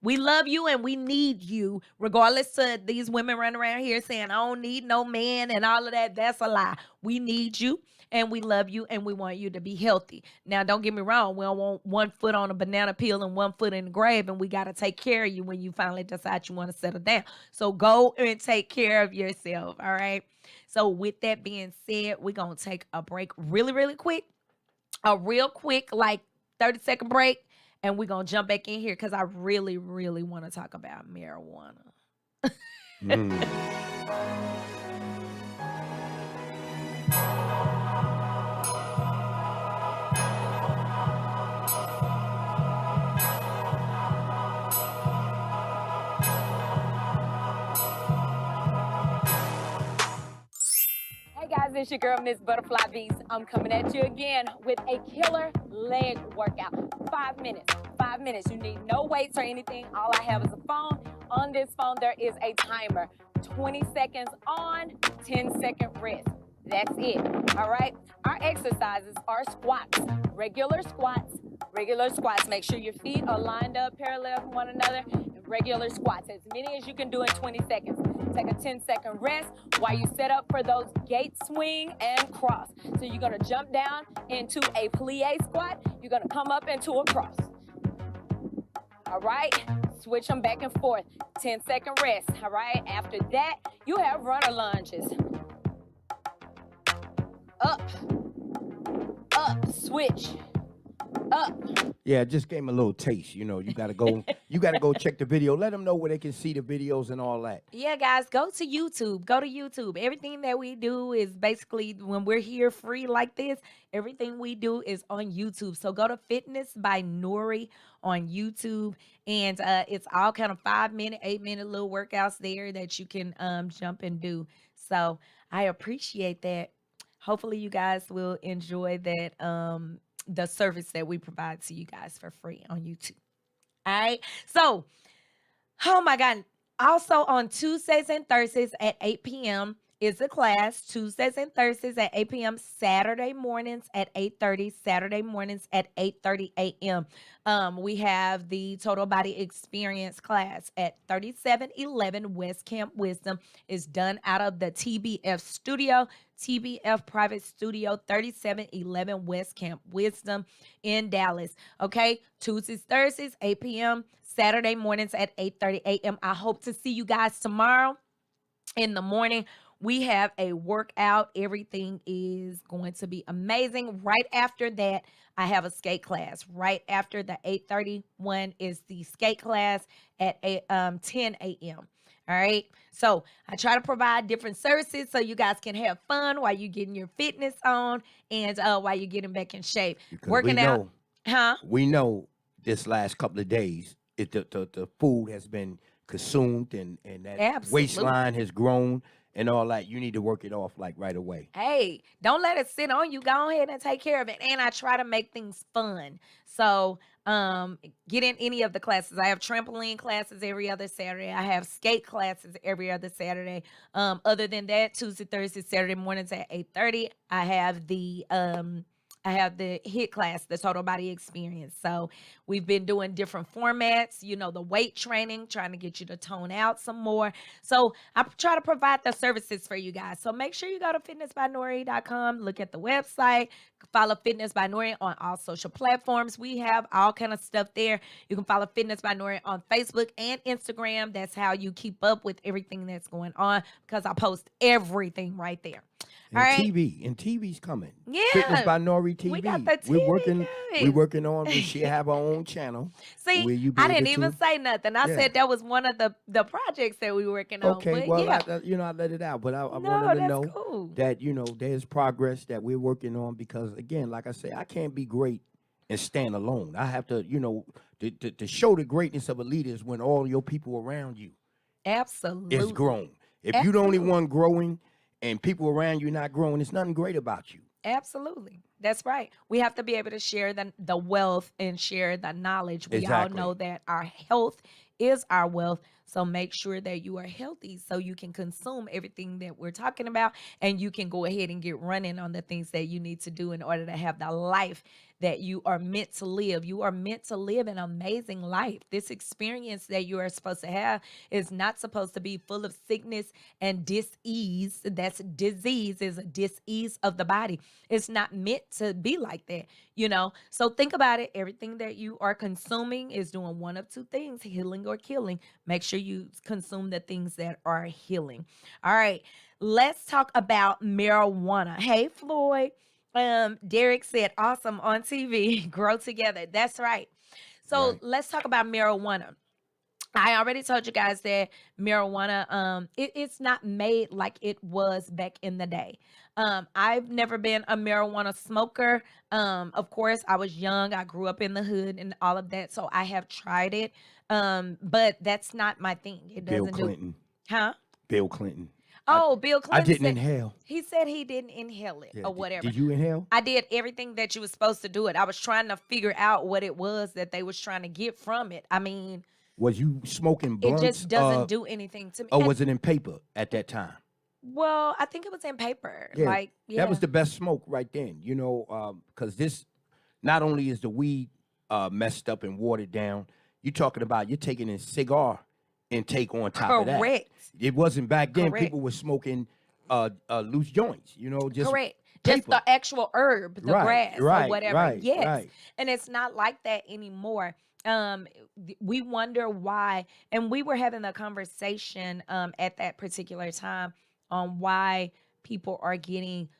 We love you and we need you, regardless of these women running around here saying, I don't need no man and all of that. That's a lie. We need you and we love you and we want you to be healthy. Now, don't get me wrong. We don't want one foot on a banana peel and one foot in the grave, and we got to take care of you when you finally decide you want to settle down. So go and take care of yourself. All right. So with that being said, we're going to take a break really, really quick. A real quick, like 30-second break. And we're going to jump back in here because I really, really want to talk about marijuana. Hey guys, it's your girl, Miss Butterfly Beast. I'm coming at you again with a killer leg workout. 5 minutes. 5 minutes. You need no weights or anything. All I have is a phone. On this phone, there is a timer. 20 seconds on, 10-second rest. That's it. All right? Our exercises are squats, regular squats, Regular squats. Make sure your feet are lined up parallel to one another. And regular squats, as many as you can do in 20 seconds. Take a 10-second rest while you set up for those gate swing and cross. So you're gonna jump down into a plie squat. You're gonna come up into a cross. All right, switch them back and forth. 10-second rest, all right? After that, you have runner lunges. Up, switch, up. Yeah, just gave him a little taste. You know, you gotta go check the video. Let them know where they can see the videos and all that. Yeah, guys, go to YouTube. Go to YouTube. Everything that we do is basically when we're here free like this, everything we do is on YouTube. So go to Fitness by Nori on YouTube, and it's all kind of 5-minute, 8-minute little workouts there that you can jump and do. So I appreciate that. Hopefully you guys will enjoy that the service that we provide to you guys for free on YouTube. All right. So, oh my God. Also on Tuesdays and Thursdays at 8 p.m. is the class. Tuesdays and Thursdays at 8 p.m. Saturday mornings at 8:30. Saturday mornings at 8:30 a.m. We have the Total Body Experience class at 3711 West Camp Wisdom. Is done out of the TBF studio. TBF Private Studio, 3711 West Camp Wisdom in Dallas. Okay, Tuesdays, Thursdays, 8 p.m. Saturday mornings at 8:30 a.m. I hope to see you guys tomorrow in the morning. We have a workout. Everything is going to be amazing. Right after that, I have a skate class. Right after the 8:30 one is the skate class at 10 a.m. All right. So I try to provide different services so you guys can have fun while you're getting your fitness on and while you're getting back in shape. Because Working out. Huh? We know this last couple of days, the food has been consumed and that Absolutely. waistline has grown and all that. You need to work it off like right away. Hey, don't let it sit on you. Go ahead and take care of it. And I try to make things fun. So get in any of the classes. I have trampoline classes every other Saturday. I have skate classes every other Saturday. Other than that, Tuesday, Thursday, Saturday mornings at 8:30, I have the HIIT class, the Total Body Experience. So we've been doing different formats, you know, the weight training, trying to get you to tone out some more. So I try to provide the services for you guys. So make sure you go to fitnessbynori.com, look at the website, follow Fitness by Nori on all social platforms. We have all kind of stuff there. You can follow Fitness by Nori on Facebook and Instagram. That's how you keep up with everything that's going on because I post everything right there. And All right. TV's coming. Yeah. Fitness by Nori TV. We got the TV We're working on. We should have our own channel. See, where you be I didn't able even to- say nothing. I Yeah. said that was one of the projects that we were working on. Okay, But well, yeah. I let it out, but I No, wanted to that's know cool. that there's progress that we're working on because again, like I say, I can't be great and stand alone. I have to, to show the greatness of a leader is when all your people around you Absolutely. is grown. If you're the only one growing and people around you not growing, it's nothing great about you. Absolutely. That's right. We have to be able to share the wealth and share the knowledge. We Exactly. all know that our health is our wealth. So make sure that you are healthy so you can consume everything that we're talking about and you can go ahead and get running on the things that you need to do in order to have the life that you are meant to live. You are meant to live an amazing life. This experience that you are supposed to have is not supposed to be full of sickness and dis-ease. That's disease, is a dis-ease of the body. It's not meant to be like that, So think about it. Everything that you are consuming is doing one of two things, healing or killing. Make sure you consume the things that are healing. All right, let's talk about marijuana. Hey, Floyd. Derek said, awesome on TV, grow together. That's right. So Right. let's talk about marijuana. I already told you guys that marijuana, it's not made like it was back in the day. I've never been a marijuana smoker. Of course, I was young. I grew up in the hood and all of that. So I have tried it. But that's not my thing. It Bill doesn't Clinton. Huh? Bill Clinton. Oh, Bill Clinton. I didn't said- inhale. He said he didn't inhale it Yeah, or whatever. Did you inhale? I did everything that you was supposed to do it. I was trying to figure out what it was that they was trying to get from it. I mean, Was you smoking it blunts? just doesn't do anything to me. Or And- was it in paper at that time? well, I think it was in paper. Yeah, Like, yeah. That was the best smoke right then, because this not only is the weed messed up and watered down. You're talking about you're taking a cigar intake on top of that. Correct. It wasn't back then. Correct. People were smoking loose joints, just Correct. Just paper. the actual herb, the Right, grass, right, or whatever. right, Yes. right. And it's not like that anymore. We wonder why, and we were having a conversation at that particular time on why people are getting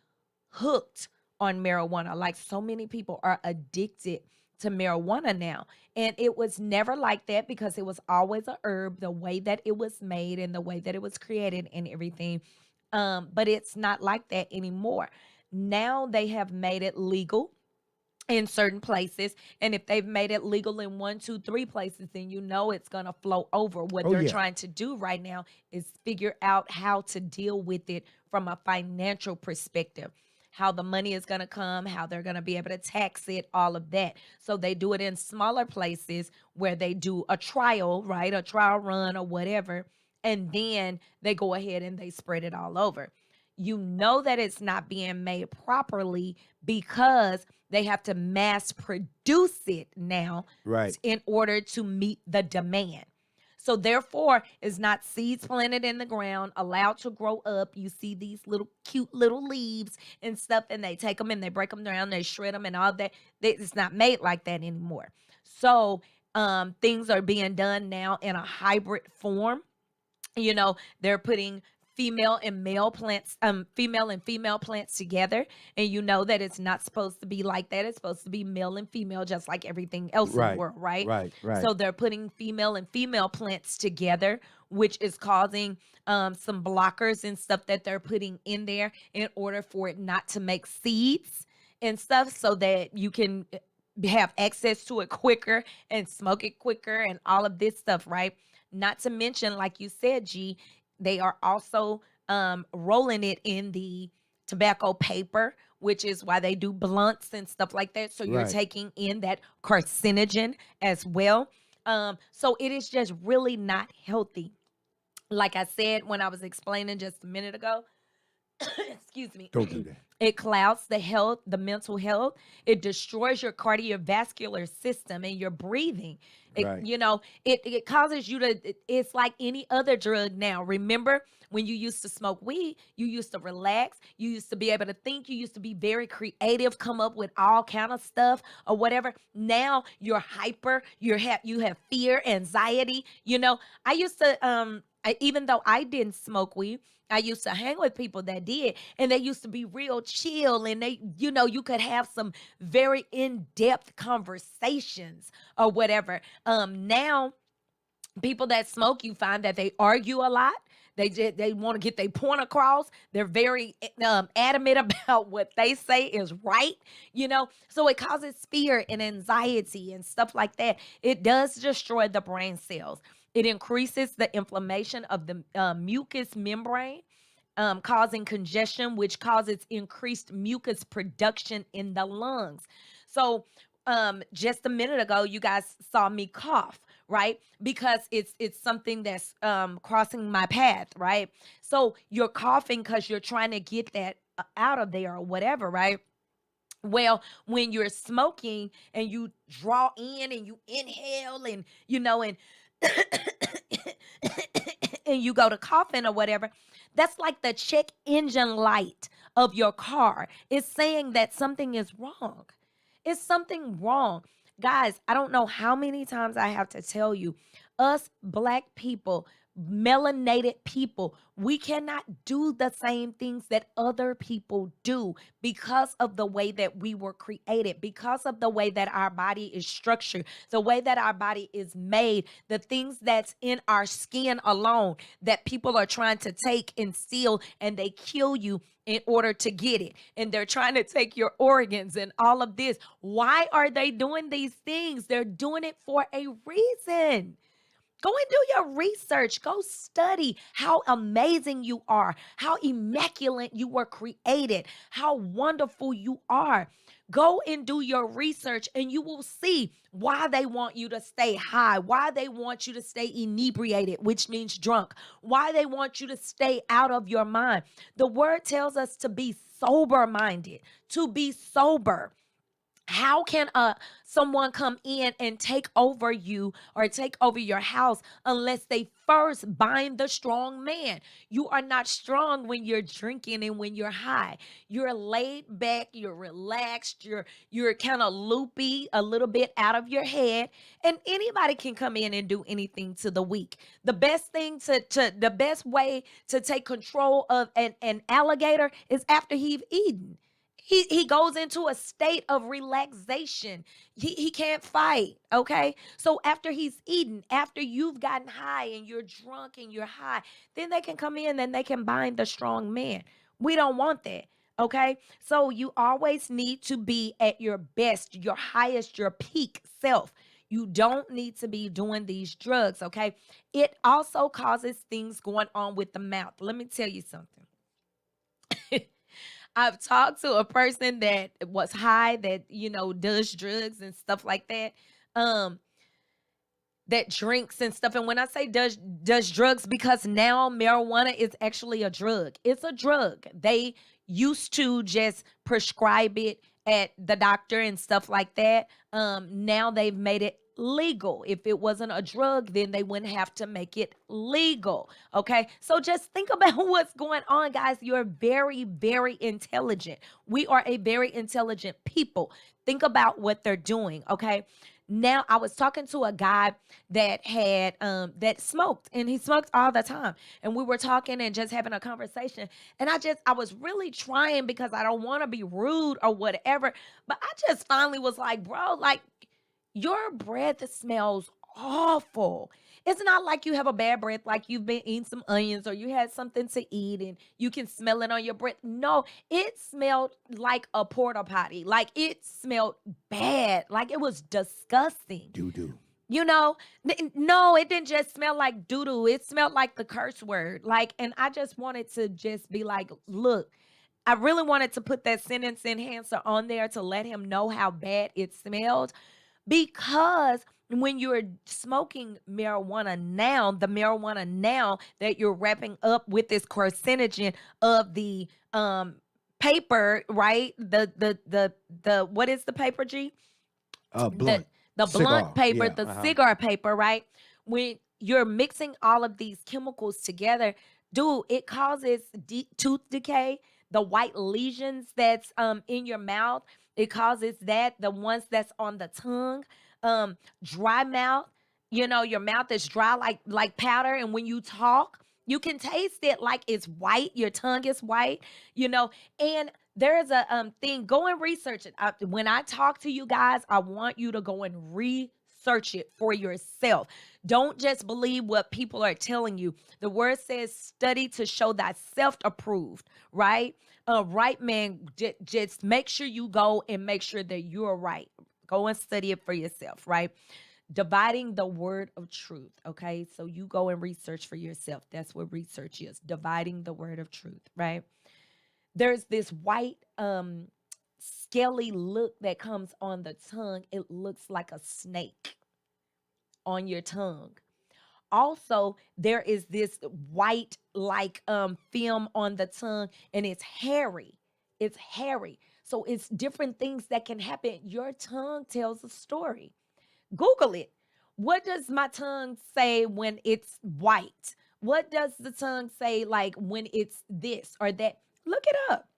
hooked on marijuana. Like, so many people are addicted to marijuana now. And it was never like that, because it was always a herb, the way that it was made and the way that it was created and everything. But it's not like that anymore. Now they have made it legal in certain places, and if they've made it legal in 1, 2, 3 places, then it's gonna flow over. What Oh, they're yeah. trying to do right now is figure out how to deal with it from a financial perspective, how the money is gonna come, how they're gonna be able to tax it, all of that. So they do it in smaller places where they do a trial, right, a trial run or whatever, and then they go ahead and they spread it all over. That it's not being made properly, because they have to mass produce it now Right. in order to meet the demand. So therefore, it's not seeds planted in the ground, allowed to grow up. You see these little cute little leaves and stuff, and they take them and they break them down, they shred them and all that. It's not made like that anymore. So things are being done now in a hybrid form. They're putting female and female plants together, and that it's not supposed to be like that. It's supposed to be male and female, just like everything else in Right, the world, right? right, right. So they're putting female and female plants together, which is causing some blockers and stuff that they're putting in there in order for it not to make seeds and stuff, so that you can have access to it quicker and smoke it quicker and all of this stuff, right? Not to mention, like you said, G, they are also rolling it in the tobacco paper, which is why they do blunts and stuff like that. So you're Right. taking in that carcinogen as well. So it is just really not healthy. Like I said when I was explaining just a minute ago, excuse me. Don't do that. It clouds the health, the mental health. It destroys your cardiovascular system and your breathing. Right. It causes you to, it's like any other drug now. Remember when you used to smoke weed, you used to relax, you used to be able to think, you used to be very creative, come up with all kind of stuff or whatever. Now you're hyper, you have fear, anxiety. I used to, even though I didn't smoke weed, I used to hang with people that did, and they used to be real chill, and they, you could have some very in-depth conversations or whatever. Now, people that smoke, you find that they argue a lot. They want to get their point across. They're very adamant about what they say is right, So it causes fear and anxiety and stuff like that. It does destroy the brain cells. It increases the inflammation of the mucous membrane, causing congestion, which causes increased mucus production in the lungs. So just a minute ago, you guys saw me cough, right? Because it's something that's crossing my path, right? So you're coughing because you're trying to get that out of there or whatever, right? Well, when you're smoking and you draw in and you inhale and, and and you go to coughing or whatever, that's like the check engine light of your car. It's saying that something is wrong. It's something wrong. Guys, I don't know how many times I have to tell you, us Black people, melanated people, we cannot do the same things that other people do because of the way that we were created, because of the way that our body is structured, the way that our body is made, the things that's in our skin alone that people are trying to take and steal, and they kill you in order to get it. And they're trying to take your organs and all of this. Why are they doing these things? They're doing it for a reason. Go and do your research. Go study how amazing you are, how immaculate you were created, how wonderful you are. Go and do your research, and you will see why they want you to stay high, why they want you to stay inebriated, which means drunk, why they want you to stay out of your mind. The word tells us to be sober-minded, to be sober. How can someone come in and take over you or take over your house unless they first bind the strong man? You are not strong when you're drinking and when you're high. You're laid back, you're relaxed, you're kind of loopy, a little bit out of your head, and anybody can come in and do anything to the weak. The best thing to the best way to take control of an alligator is after he's eaten. He goes into a state of relaxation. He can't fight. Okay. So after he's eaten, after you've gotten high and you're drunk and you're high, then they can come in and they can bind the strong man. We don't want that. Okay. So you always need to be at your best, your highest, your peak self. You don't need to be doing these drugs. Okay. It also causes things going on with the mouth. Let me tell you something. I've talked to a person that was high that, does drugs and stuff like that. Um, that drinks and stuff. And when I say does drugs, because now marijuana is actually a drug. It's a drug. They used to just prescribe it at the doctor and stuff like that. Now they've made it legal. If it wasn't a drug, then they wouldn't have to make it legal. Okay. So just think about what's going on, guys. You're very, very intelligent. We are a very intelligent people. Think about what they're doing. Okay. Now I was talking to a guy that had that smoked, and he smoked all the time, and we were talking and just having a conversation, and I was really trying because I don't want to be rude or whatever, but I just finally was like, bro, like, your breath smells awful. It's not like you have a bad breath, like you've been eating some onions or you had something to eat and you can smell it on your breath. No, it smelled like a porta potty. Like, it smelled bad. Like, it was disgusting. Doo doo. No, it didn't just smell like doo doo. It smelled like the curse word. Like, and I just wanted to just be like, look, I really wanted to put that sentence enhancer on there to let him know how bad it smelled. Because when you're smoking marijuana now, the marijuana now that you're wrapping up with this carcinogen of the paper, right? The what is the paper, G? Blunt. The Cigar. blunt paper, Yeah, the cigar paper, right? When you're mixing all of these chemicals together, dude, it causes tooth decay, the white lesions that's in your mouth. It causes that, the ones that's on the tongue, dry mouth. Your mouth is dry like powder, and when you talk, you can taste it like it's white. Your tongue is white, and there is a thing. Go and research it. When I talk to you guys, I want you to go and research it for yourself. Don't just believe what people are telling you. The word says, study to show thyself approved, right? Right, man. Just make sure you go and make sure that you're right. Go and study it for yourself, right? Dividing the word of truth, okay? So you go and research for yourself. That's what research is, dividing the word of truth, right? There's this white, scaly look that comes on the tongue. It looks like a snake on your tongue. Also, there is this white like film on the tongue, and it's hairy. It's hairy. So it's different things that can happen. Your tongue tells a story. Google it. What does my tongue say when it's white? What does the tongue say like when it's this or that? Look it up.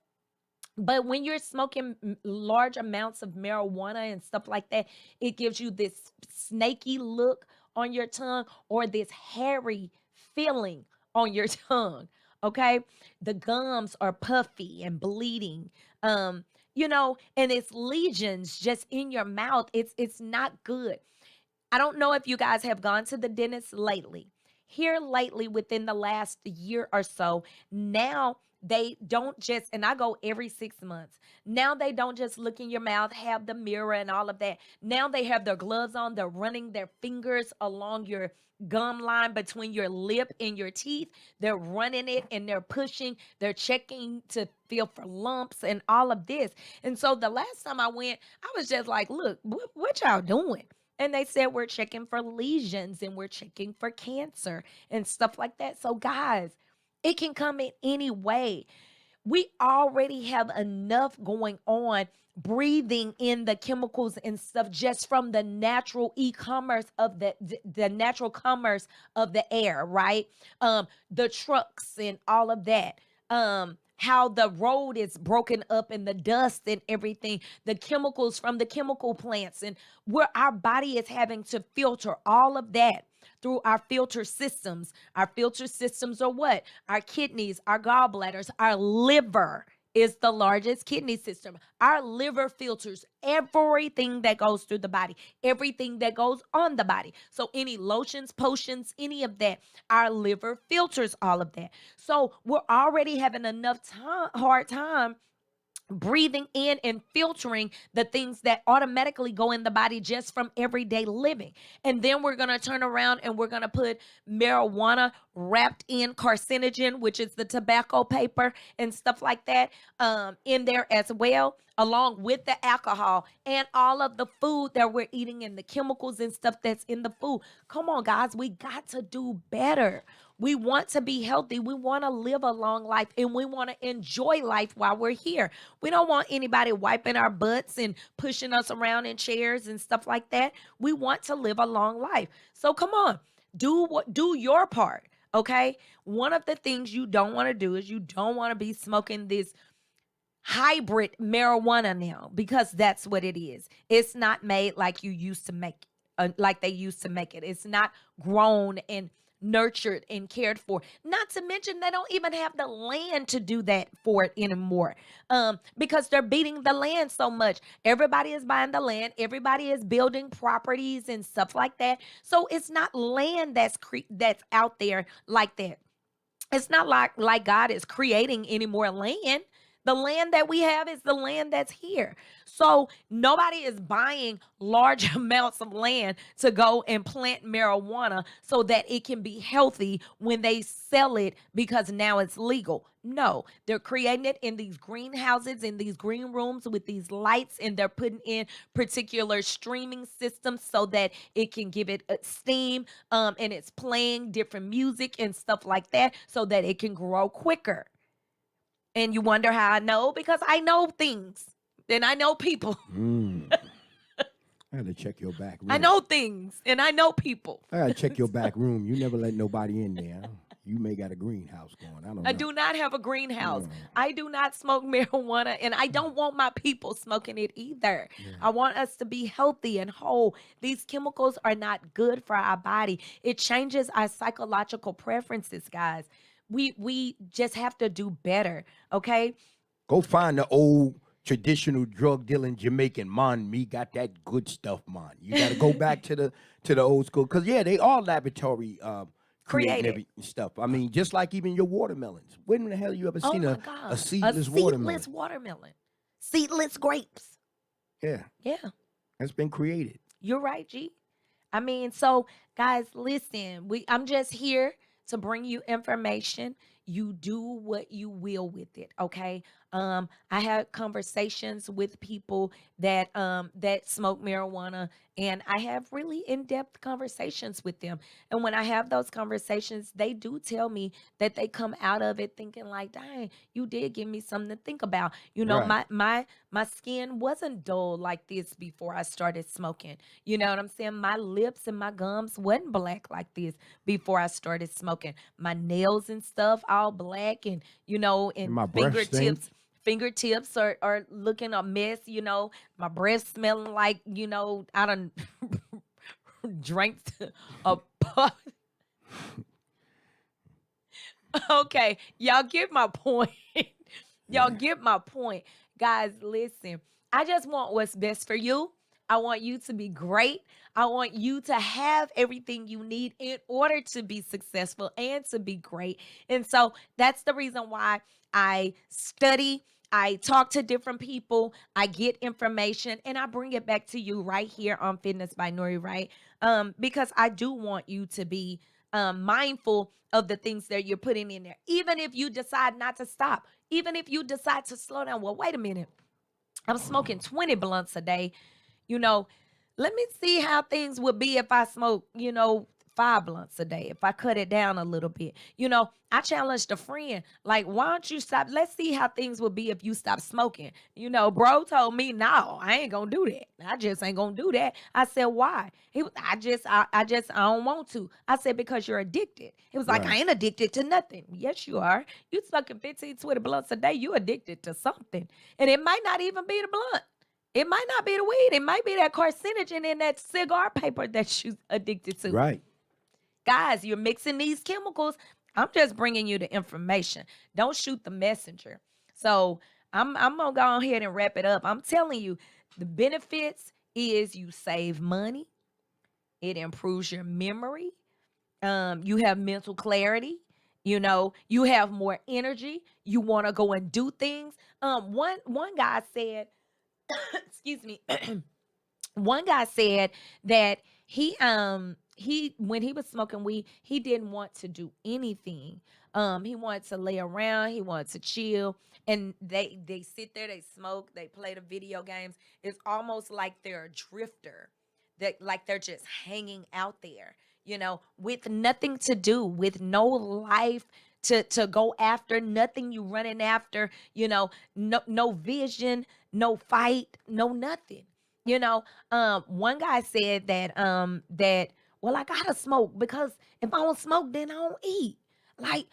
But when you're smoking large amounts of marijuana and stuff like that, it gives you this snaky look on your tongue or this hairy feeling on your tongue. Okay. The gums are puffy and bleeding. And it's lesions just in your mouth. It's not good. I don't know if you guys have gone to the dentist lately. Here lately, within the last year or so, now they don't just, and I go every 6 months. Now they don't just look in your mouth, have the mirror and all of that. Now they have their gloves on. They're running their fingers along your gum line between your lip and your teeth. They're running it and they're pushing. They're checking to feel for lumps and all of this. And so the last time I went, I was just like, look, what y'all doing? And they said, we're checking for lesions and we're checking for cancer and stuff like that. So, guys, it can come in any way. We already have enough going on breathing in the chemicals and stuff just from the natural e-commerce of the natural commerce of the air, right? The trucks and all of that. How the road is broken up and the dust and everything, the chemicals from the chemical plants, and where our body is having to filter all of that through our filter systems. Our filter systems are what? Our kidneys, our gallbladders, our liver is the largest kidney system. Our liver filters everything that goes through the body, everything that goes on the body. So any lotions, potions, any of that, our liver filters all of that. So we're already having enough hard time breathing in and filtering the things that automatically go in the body just from everyday living. And then we're going to turn around and we're going to put marijuana wrapped in carcinogen, which is the tobacco paper and stuff like that, in there as well, along with the alcohol and all of the food that we're eating and the chemicals and stuff that's in the food. Come on, guys, we got to do better. We want to be healthy. We want to live a long life, and we want to enjoy life while we're here. We don't want anybody wiping our butts and pushing us around in chairs and stuff like that. We want to live a long life. So come on, do your part, okay? One of the things you don't want to do is you don't want to be smoking this hybrid marijuana now, because that's what it is. It's not made like you used to make, like they used to make it. It's not grown and nurtured and cared for. Not to mention they don't even have the land to do that for it anymore, because they're beating the land so much. Everybody is buying the land. Everybody is building properties and stuff like that. So it's not land that's out there like that. It's not like God is creating any more land. The land that we have is the land that's here. So nobody is buying large amounts of land to go and plant marijuana so that it can be healthy when they sell it because now it's legal. No, they're creating it in these greenhouses, in these green rooms with these lights, and they're putting in particular streaming systems so that it can give it steam, and it's playing different music and stuff like that so that it can grow quicker. And you wonder how I know? Because I know things. And I know people. I had to check your back room. I know things. And I know people. I got to check your back room. You never let nobody in there. You may got a greenhouse going. I don't know. I do not have a greenhouse. I do not smoke marijuana. And I don't want my people smoking it either. I want us to be healthy and whole. These chemicals are not good for our body. It changes our psychological preferences, guys. We just have to do better, okay? Go find the old traditional drug dealing Jamaican man. Me got that good stuff, man. You got to go back to the old school, because they are laboratory creating every stuff. I mean, just like even your watermelons. When the hell you ever seen a seedless watermelon? Seedless watermelon, seedless grapes. Yeah, that's been created. You're right, G. I mean, so guys, listen. I'm just here to bring you information. You do what you will with it, okay? I had conversations with people that smoke marijuana, and I have really in-depth conversations with them. And when I have those conversations, they do tell me that they come out of it thinking like, dang, you did give me something to think about. You know, Right. my skin wasn't dull like this before I started smoking. You know what I'm saying? My lips and my gums wasn't black like this before I started smoking. My nails and stuff all black, and and my breath fingertips are looking a mess. My breath smelling like I done drank a puff. Okay, y'all get my point. Y'all get my point. Guys, listen, I just want what's best for you. I want you to be great. I want you to have everything you need in order to be successful and to be great. And so that's the reason why I study, I talk to different people, I get information, and I bring it back to you right here on Fitness by Nori, right? Because I do want you to be mindful of the things that you're putting in there. Even if you decide not to stop, even if you decide to slow down. Well, wait a minute. I'm smoking 20 blunts a day. Let me see how things would be if I smoke, 5 blunts a day, if I cut it down a little bit. I challenged a friend, like, why don't you stop? Let's see how things would be if you stop smoking. Bro told me, no, I ain't gonna do that. I just ain't gonna do that. I said, why? I don't want to. I said, because you're addicted. He was like, I Right. ain't addicted to nothing. Yes, you are. You smoking 15, 20 blunts a day, you addicted to something. And it might not even be the blunt. It might not be the weed. It might be that carcinogen in that cigar paper that you addicted to. Right. Guys, you're mixing these chemicals. I'm just bringing you the information. Don't shoot the messenger. So I'm gonna go ahead and wrap it up. I'm telling you, the benefits is you save money. It improves your memory. You have mental clarity. You have more energy. You want to go and do things. One guy said, excuse me. One guy said that he when he was smoking weed, he didn't want to do anything. He wanted to lay around, he wanted to chill, and they sit there, they smoke, they play the video games. It's almost like they're a drifter, that like they're just hanging out there, with nothing to do, with no life to go after, nothing you running after, no vision, no fight, no nothing. One guy said that well, I gotta smoke because if I don't smoke, then I don't eat. Like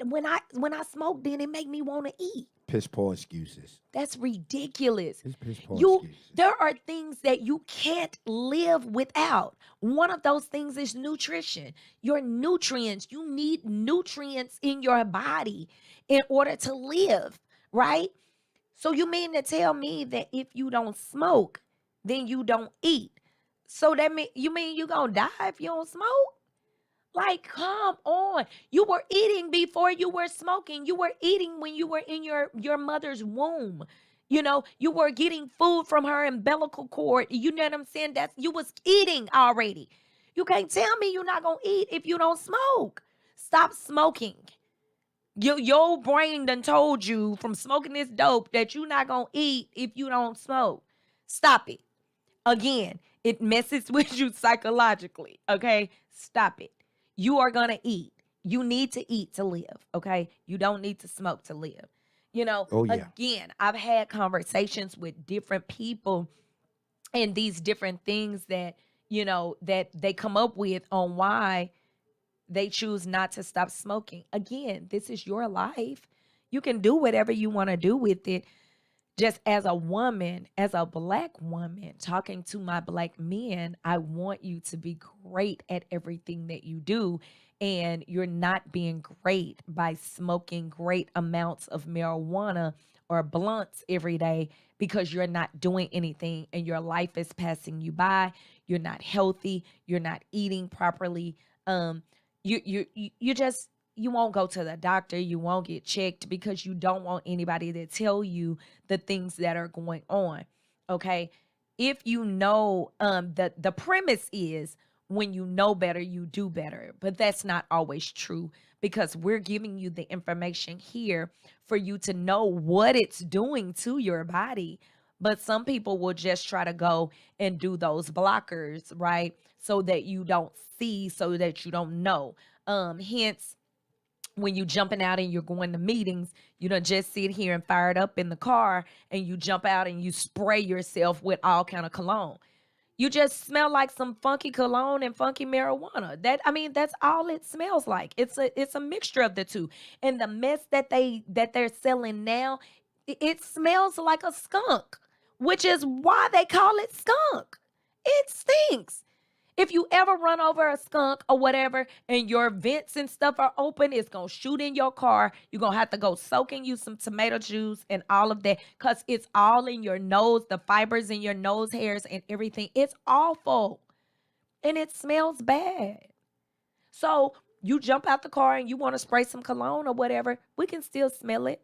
when I smoke, then it make me want to eat. Piss poor excuses. That's ridiculous. It's piss poor You excuses. There are things that you can't live without. One of those things is nutrition. Your nutrients, you need nutrients in your body in order to live, right? So you mean to tell me that if you don't smoke, then you don't eat? So you mean you gonna die if you don't smoke? Like, come on. You were eating before you were smoking. You were eating when you were in your mother's womb. You were getting food from her umbilical cord. You know what I'm saying? You was eating already. You can't tell me you're not gonna eat if you don't smoke. Stop smoking. Your brain done told you from smoking this dope that you're not gonna eat if you don't smoke. Stop it. Again, it messes with you psychologically. Okay, stop it. You are gonna eat. You need to eat to live. Okay, you don't need to smoke to live. Oh, yeah. Again, I've had conversations with different people and these different things that that they come up with on why they choose not to stop smoking. Again, this is your life. You can do whatever you want to do with it. Just as a woman, as a Black woman, talking to my Black men, I want you to be great at everything that you do. And you're not being great by smoking great amounts of marijuana or blunts every day because you're not doing anything and your life is passing you by. You're not healthy. You're not eating properly. You won't go to the doctor, you won't get checked because you don't want anybody to tell you the things that are going on. Okay? If you know, the premise is when you know better, you do better. But that's not always true because we're giving you the information here for you to know what it's doing to your body. But some people will just try to go and do those blockers, right? So that you don't see, so that you don't know. Hence, when you jumping out and you're going to meetings, you don't just sit here and fire it up in the car and you jump out and you spray yourself with all kind of cologne. You just smell like some funky cologne and funky marijuana. That's all it smells like. It's a mixture of the two. And the mess that they're selling now, it smells like a skunk, which is why they call it skunk. It stinks. If you ever run over a skunk or whatever and your vents and stuff are open, it's going to shoot in your car. You're going to have to go soaking you some tomato juice and all of that because it's all in your nose, the fibers in your nose hairs and everything. It's awful. And it smells bad. So you jump out the car and you want to spray some cologne or whatever, we can still smell it.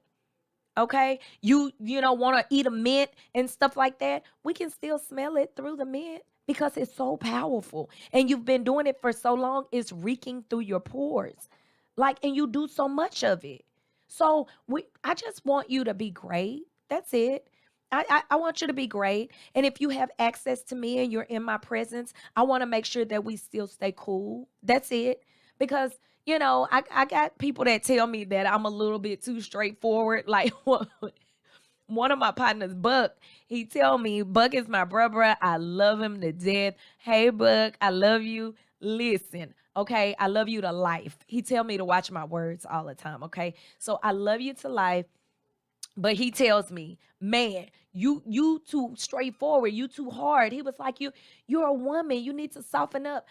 Okay? You don't want to eat a mint and stuff like that. We can still smell it through the mint. Because it's so powerful. And you've been doing it for so long, it's reeking through your pores. And you do so much of it. So I just want you to be great. That's it. I want you to be great. And if you have access to me and you're in my presence, I want to make sure that we still stay cool. That's it. Because, I got people that tell me that I'm a little bit too straightforward. Like one of my partners, Buck, he tell me, Buck is my brother. I love him to death. Hey, Buck, I love you. Listen, okay, I love you to life. He tell me to watch my words all the time, okay? So I love you to life. But he tells me, man, you too straightforward, you too hard. He was like, you're a woman, you need to soften up.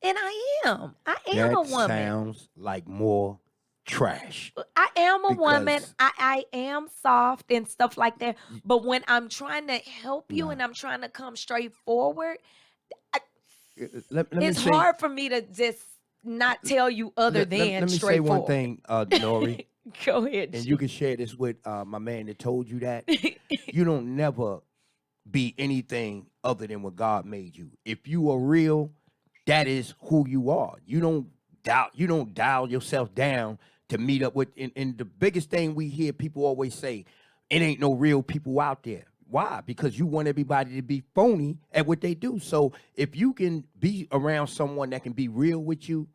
And I am a That woman. sounds like more trash. I am a woman. Because I am soft and stuff like that. But when I'm trying to help you no. and I'm trying to come straight forward, Let me it's say, hard for me to just not tell you other than let me say straightforward. one thing, Nori, Go ahead. and you can share this with my man that told you that. You don't never be anything other than what God made you. If you are real, that is who you are. You don't dial yourself down to meet up with. And the biggest thing we hear people always say, it ain't no real people out there. Why? Because you want everybody to be phony at what they do. So if you can be around someone that can be real with you,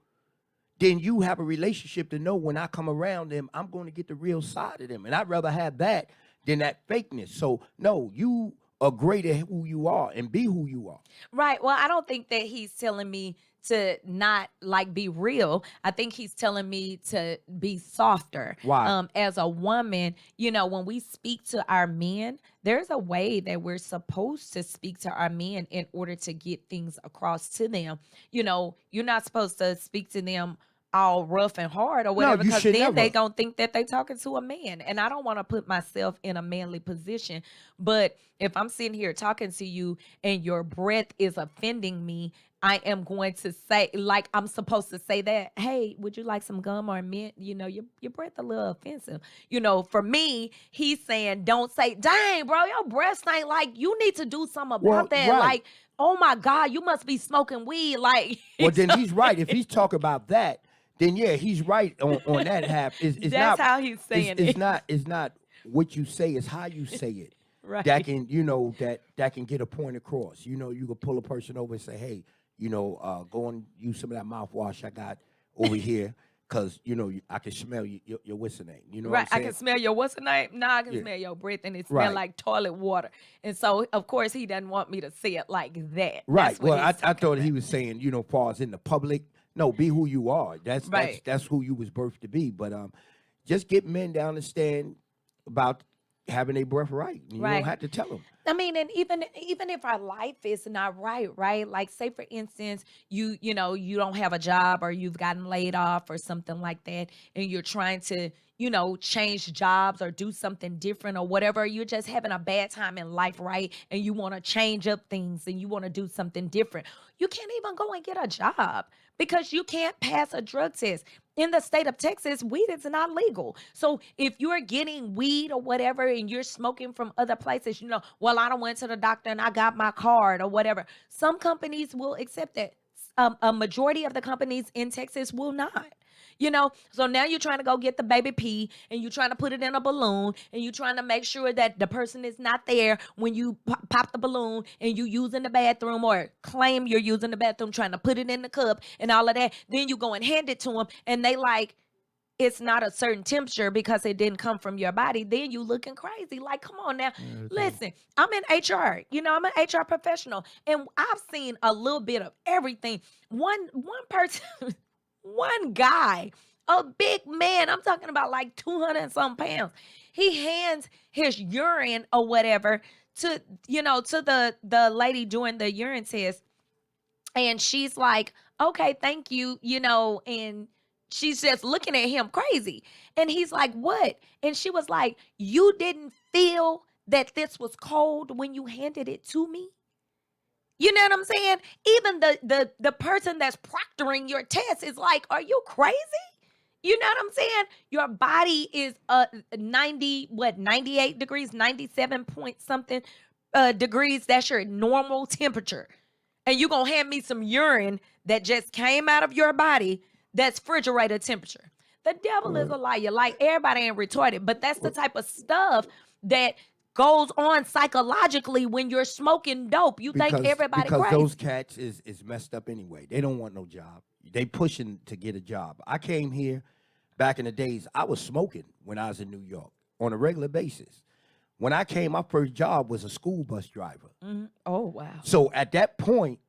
then you have a relationship to know when I come around them, I'm going to get the real side of them. And I'd rather have that than that fakeness. So no, you are great at who you are and be who you are. Right. Well, I don't think that he's telling me to not like be real. I think he's telling me to be softer. Why? As a woman, when we speak to our men, there's a way that we're supposed to speak to our men in order to get things across to them. You're not supposed to speak to them all rough and hard or whatever, you because should then they never. gonna think that they talking to a man, and I don't want to put myself in a manly position. But if I'm sitting here talking to you and your breath is offending me, I am going to say, like I'm supposed to say that, hey, would you like some gum or mint? Your breath a little offensive. For me, he's saying, don't say, dang, bro, your breath ain't, like, you need to do something about Well, that. right. Like, oh my God, you must be smoking weed. Like, Well, then he's right. If he's talking about that, then yeah, he's right on that half. It's that's not, how he's saying it's it. it's not what you say, it's how you say it. Right. That can, that can get a point across. You can pull a person over and say, hey, go and use some of that mouthwash I got over here. Cause I can smell your what's the name. You know Right, what I'm I saying? can smell your what's the name? Nah, I can Yeah. smell your breath, and it smells Right. like toilet water. And so, of course, he doesn't want me to say it like that. Right. That's what Well, I he's thought talking he about. was saying, far as in the public. No, be who you are. Right. That's who you was birthed to be. But just get men to understand about having their breath right. You Right. don't have to tell them. I mean, and even if our life is not right? Like, say for instance, you don't have a job, or you've gotten laid off or something like that, and you're trying to change jobs or do something different or whatever. You're just having a bad time in life, right? And you want to change up things and you want to do something different. You can't even go and get a job because you can't pass a drug test. In the state of Texas, weed is not legal. So if you're getting weed or whatever and you're smoking from other places, well, I don't went to the doctor and I got my card or whatever. Some companies will accept that. A majority of the companies in Texas will not. So now you're trying to go get the baby pee and you're trying to put it in a balloon and you're trying to make sure that the person is not there when you pop the balloon and you using the bathroom or claim you're using the bathroom, trying to put it in the cup and all of that. Then you go and hand it to them and they like, it's not a certain temperature because it didn't come from your body. Then you looking crazy. Like, come on now. Listen, I'm in HR. I'm an HR professional and I've seen a little bit of everything. One person, one guy, a big man, I'm talking about like 200 and some pounds. He hands his urine or whatever to the lady doing the urine test. And she's like, okay, thank you, and she's just looking at him crazy. And he's like, what? And she was like, you didn't feel that this was cold when you handed it to me? You know what I'm saying? Even the person that's proctoring your test is like, are you crazy? You know what I'm saying? Your body is 98 degrees, 97 point something degrees. That's your normal temperature. And you gonna hand me some urine that just came out of your body that's refrigerator temperature. The devil is a liar. Like, everybody ain't retarded, but that's the type of stuff that goes on psychologically when you're smoking dope. You think everybody because crazy. those cats is messed up anyway. They don't want no job. They pushing to get a job. I came here back in the days. I was smoking when I was in New York on a regular basis. When I came, my first job was a school bus driver. Oh, wow. So at that point,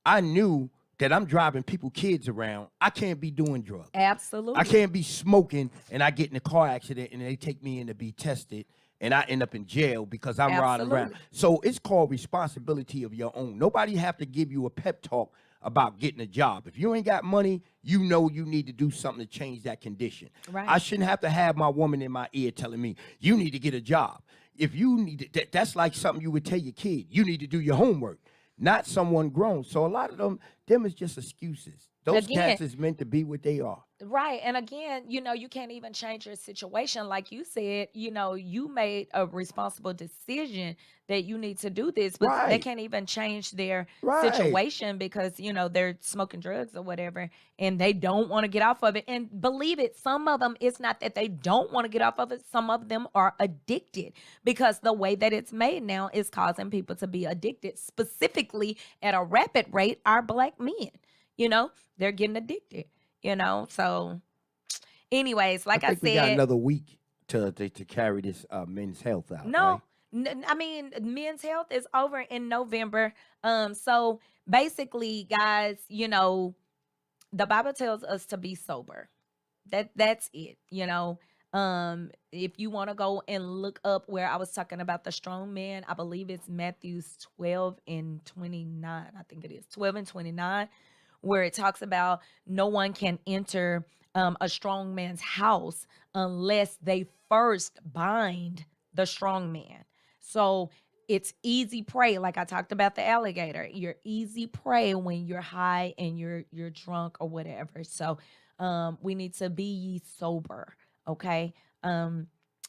I knew that I'm driving kids around. I can't be doing drugs. Absolutely. I can't be smoking and I get in a car accident and they take me in to be tested and I end up in jail because I'm riding around. Absolutely. So it's called responsibility of your own. Nobody have to give you a pep talk about getting a job. If you ain't got money, you know you need to do something to change that condition. Right. I shouldn't have to have my woman in my ear telling me, you need to get a job. If you need to, that's like something you would tell your kid. You need to do your homework, not someone grown. So a lot of them is just excuses. Those Again, cats is meant to be what they are. Right. And again, you can't even change your situation. Like you said, you made a responsible decision that you need to do this, but they Right. can't even change their Right. situation because, they're smoking drugs or whatever, and they don't want to get off of it. And believe it, some of them, it's not that they don't want to get off of it. Some of them are addicted because the way that it's made now is causing people to be addicted, specifically at a rapid rate, our Black men. They're getting addicted. So anyways, like I think we got said, another week to carry this men's health out. no, Right? I mean, men's health is over in November. So basically, guys, the Bible tells us to be sober. That's it. If you want to go and look up where I was talking about the strong man, I believe it's Matthew's 12 and 29. I think it is 12 and 29, where it talks about no one can enter a strong man's house unless they first bind the strong man. So it's easy prey, like I talked about the alligator. You're easy prey when you're high and you're drunk or whatever. So we need to be ye sober, okay? And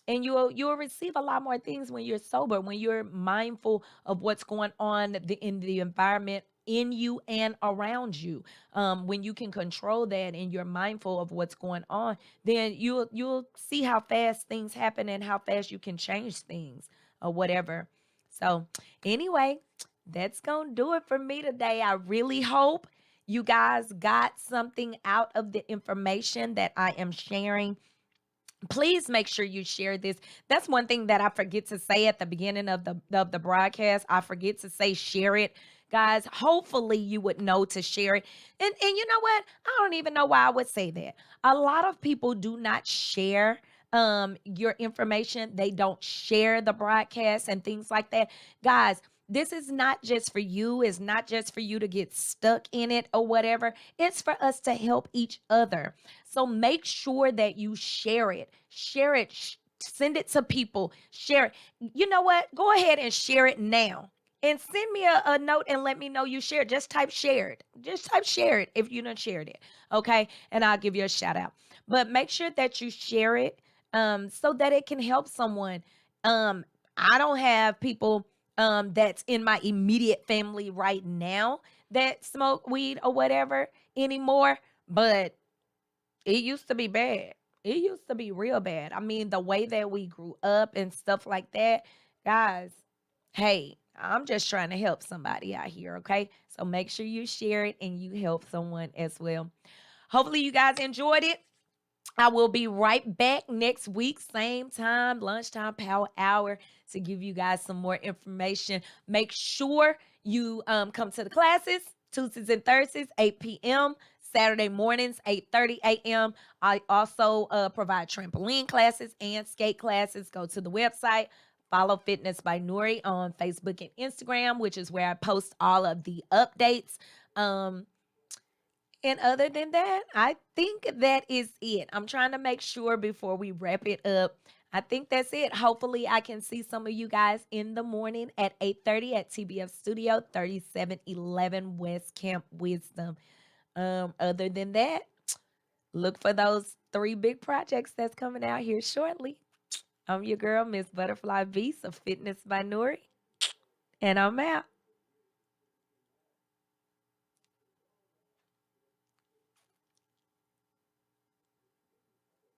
you'll receive a lot more things when you're sober, when you're mindful of what's going on in the environment in you and around you. When you can control that and you're mindful of what's going on, then you'll see how fast things happen and how fast you can change things or whatever. So anyway, that's gonna do it for me today. I really hope you guys got something out of the information that I am sharing. Please make sure you share this. That's one thing that I forget to say at the beginning of the broadcast. I forget to say share it. Guys, hopefully you would know to share it. And you know what? I don't even know why I would say that. A lot of people do not share your information. They don't share the broadcast and things like that. Guys, this is not just for you. It's not just for you to get stuck in it or whatever. It's for us to help each other. So make sure that you share it. Share it. Send it to people. Share it. You know what? Go ahead and share it now. And send me a note and let me know you shared. Just type shared. Just type shared if you done shared it. Okay? And I'll give you a shout out. But make sure that you share it so that it can help someone. I don't have people that's in my immediate family right now that smoke weed or whatever anymore, but it used to be bad. It used to be real bad. I mean, the way that we grew up and stuff like that, guys, hey, I'm just trying to help somebody out here, okay? So make sure you share it and you help someone as well. Hopefully you guys enjoyed it. I will be right back next week, same time, lunchtime power hour, to give you guys some more information. Make sure you come to the classes Tuesdays and Thursdays, 8 p.m., Saturday mornings, 8:30 a.m. I also provide trampoline classes and skate classes. Go to the website, follow Fitness by Nori on Facebook and Instagram, which is where I post all of the updates. And other than that, I think that is it. I'm trying to make sure before we wrap it up. I think that's it. Hopefully, I can see some of you guys in the morning at 8:30 at TBF Studio, 3711 West Camp Wisdom. Other than that, look for those 3 big projects that's coming out here shortly. I'm your girl, Miss Butterfly Beast of Fitness by Nori, and I'm out.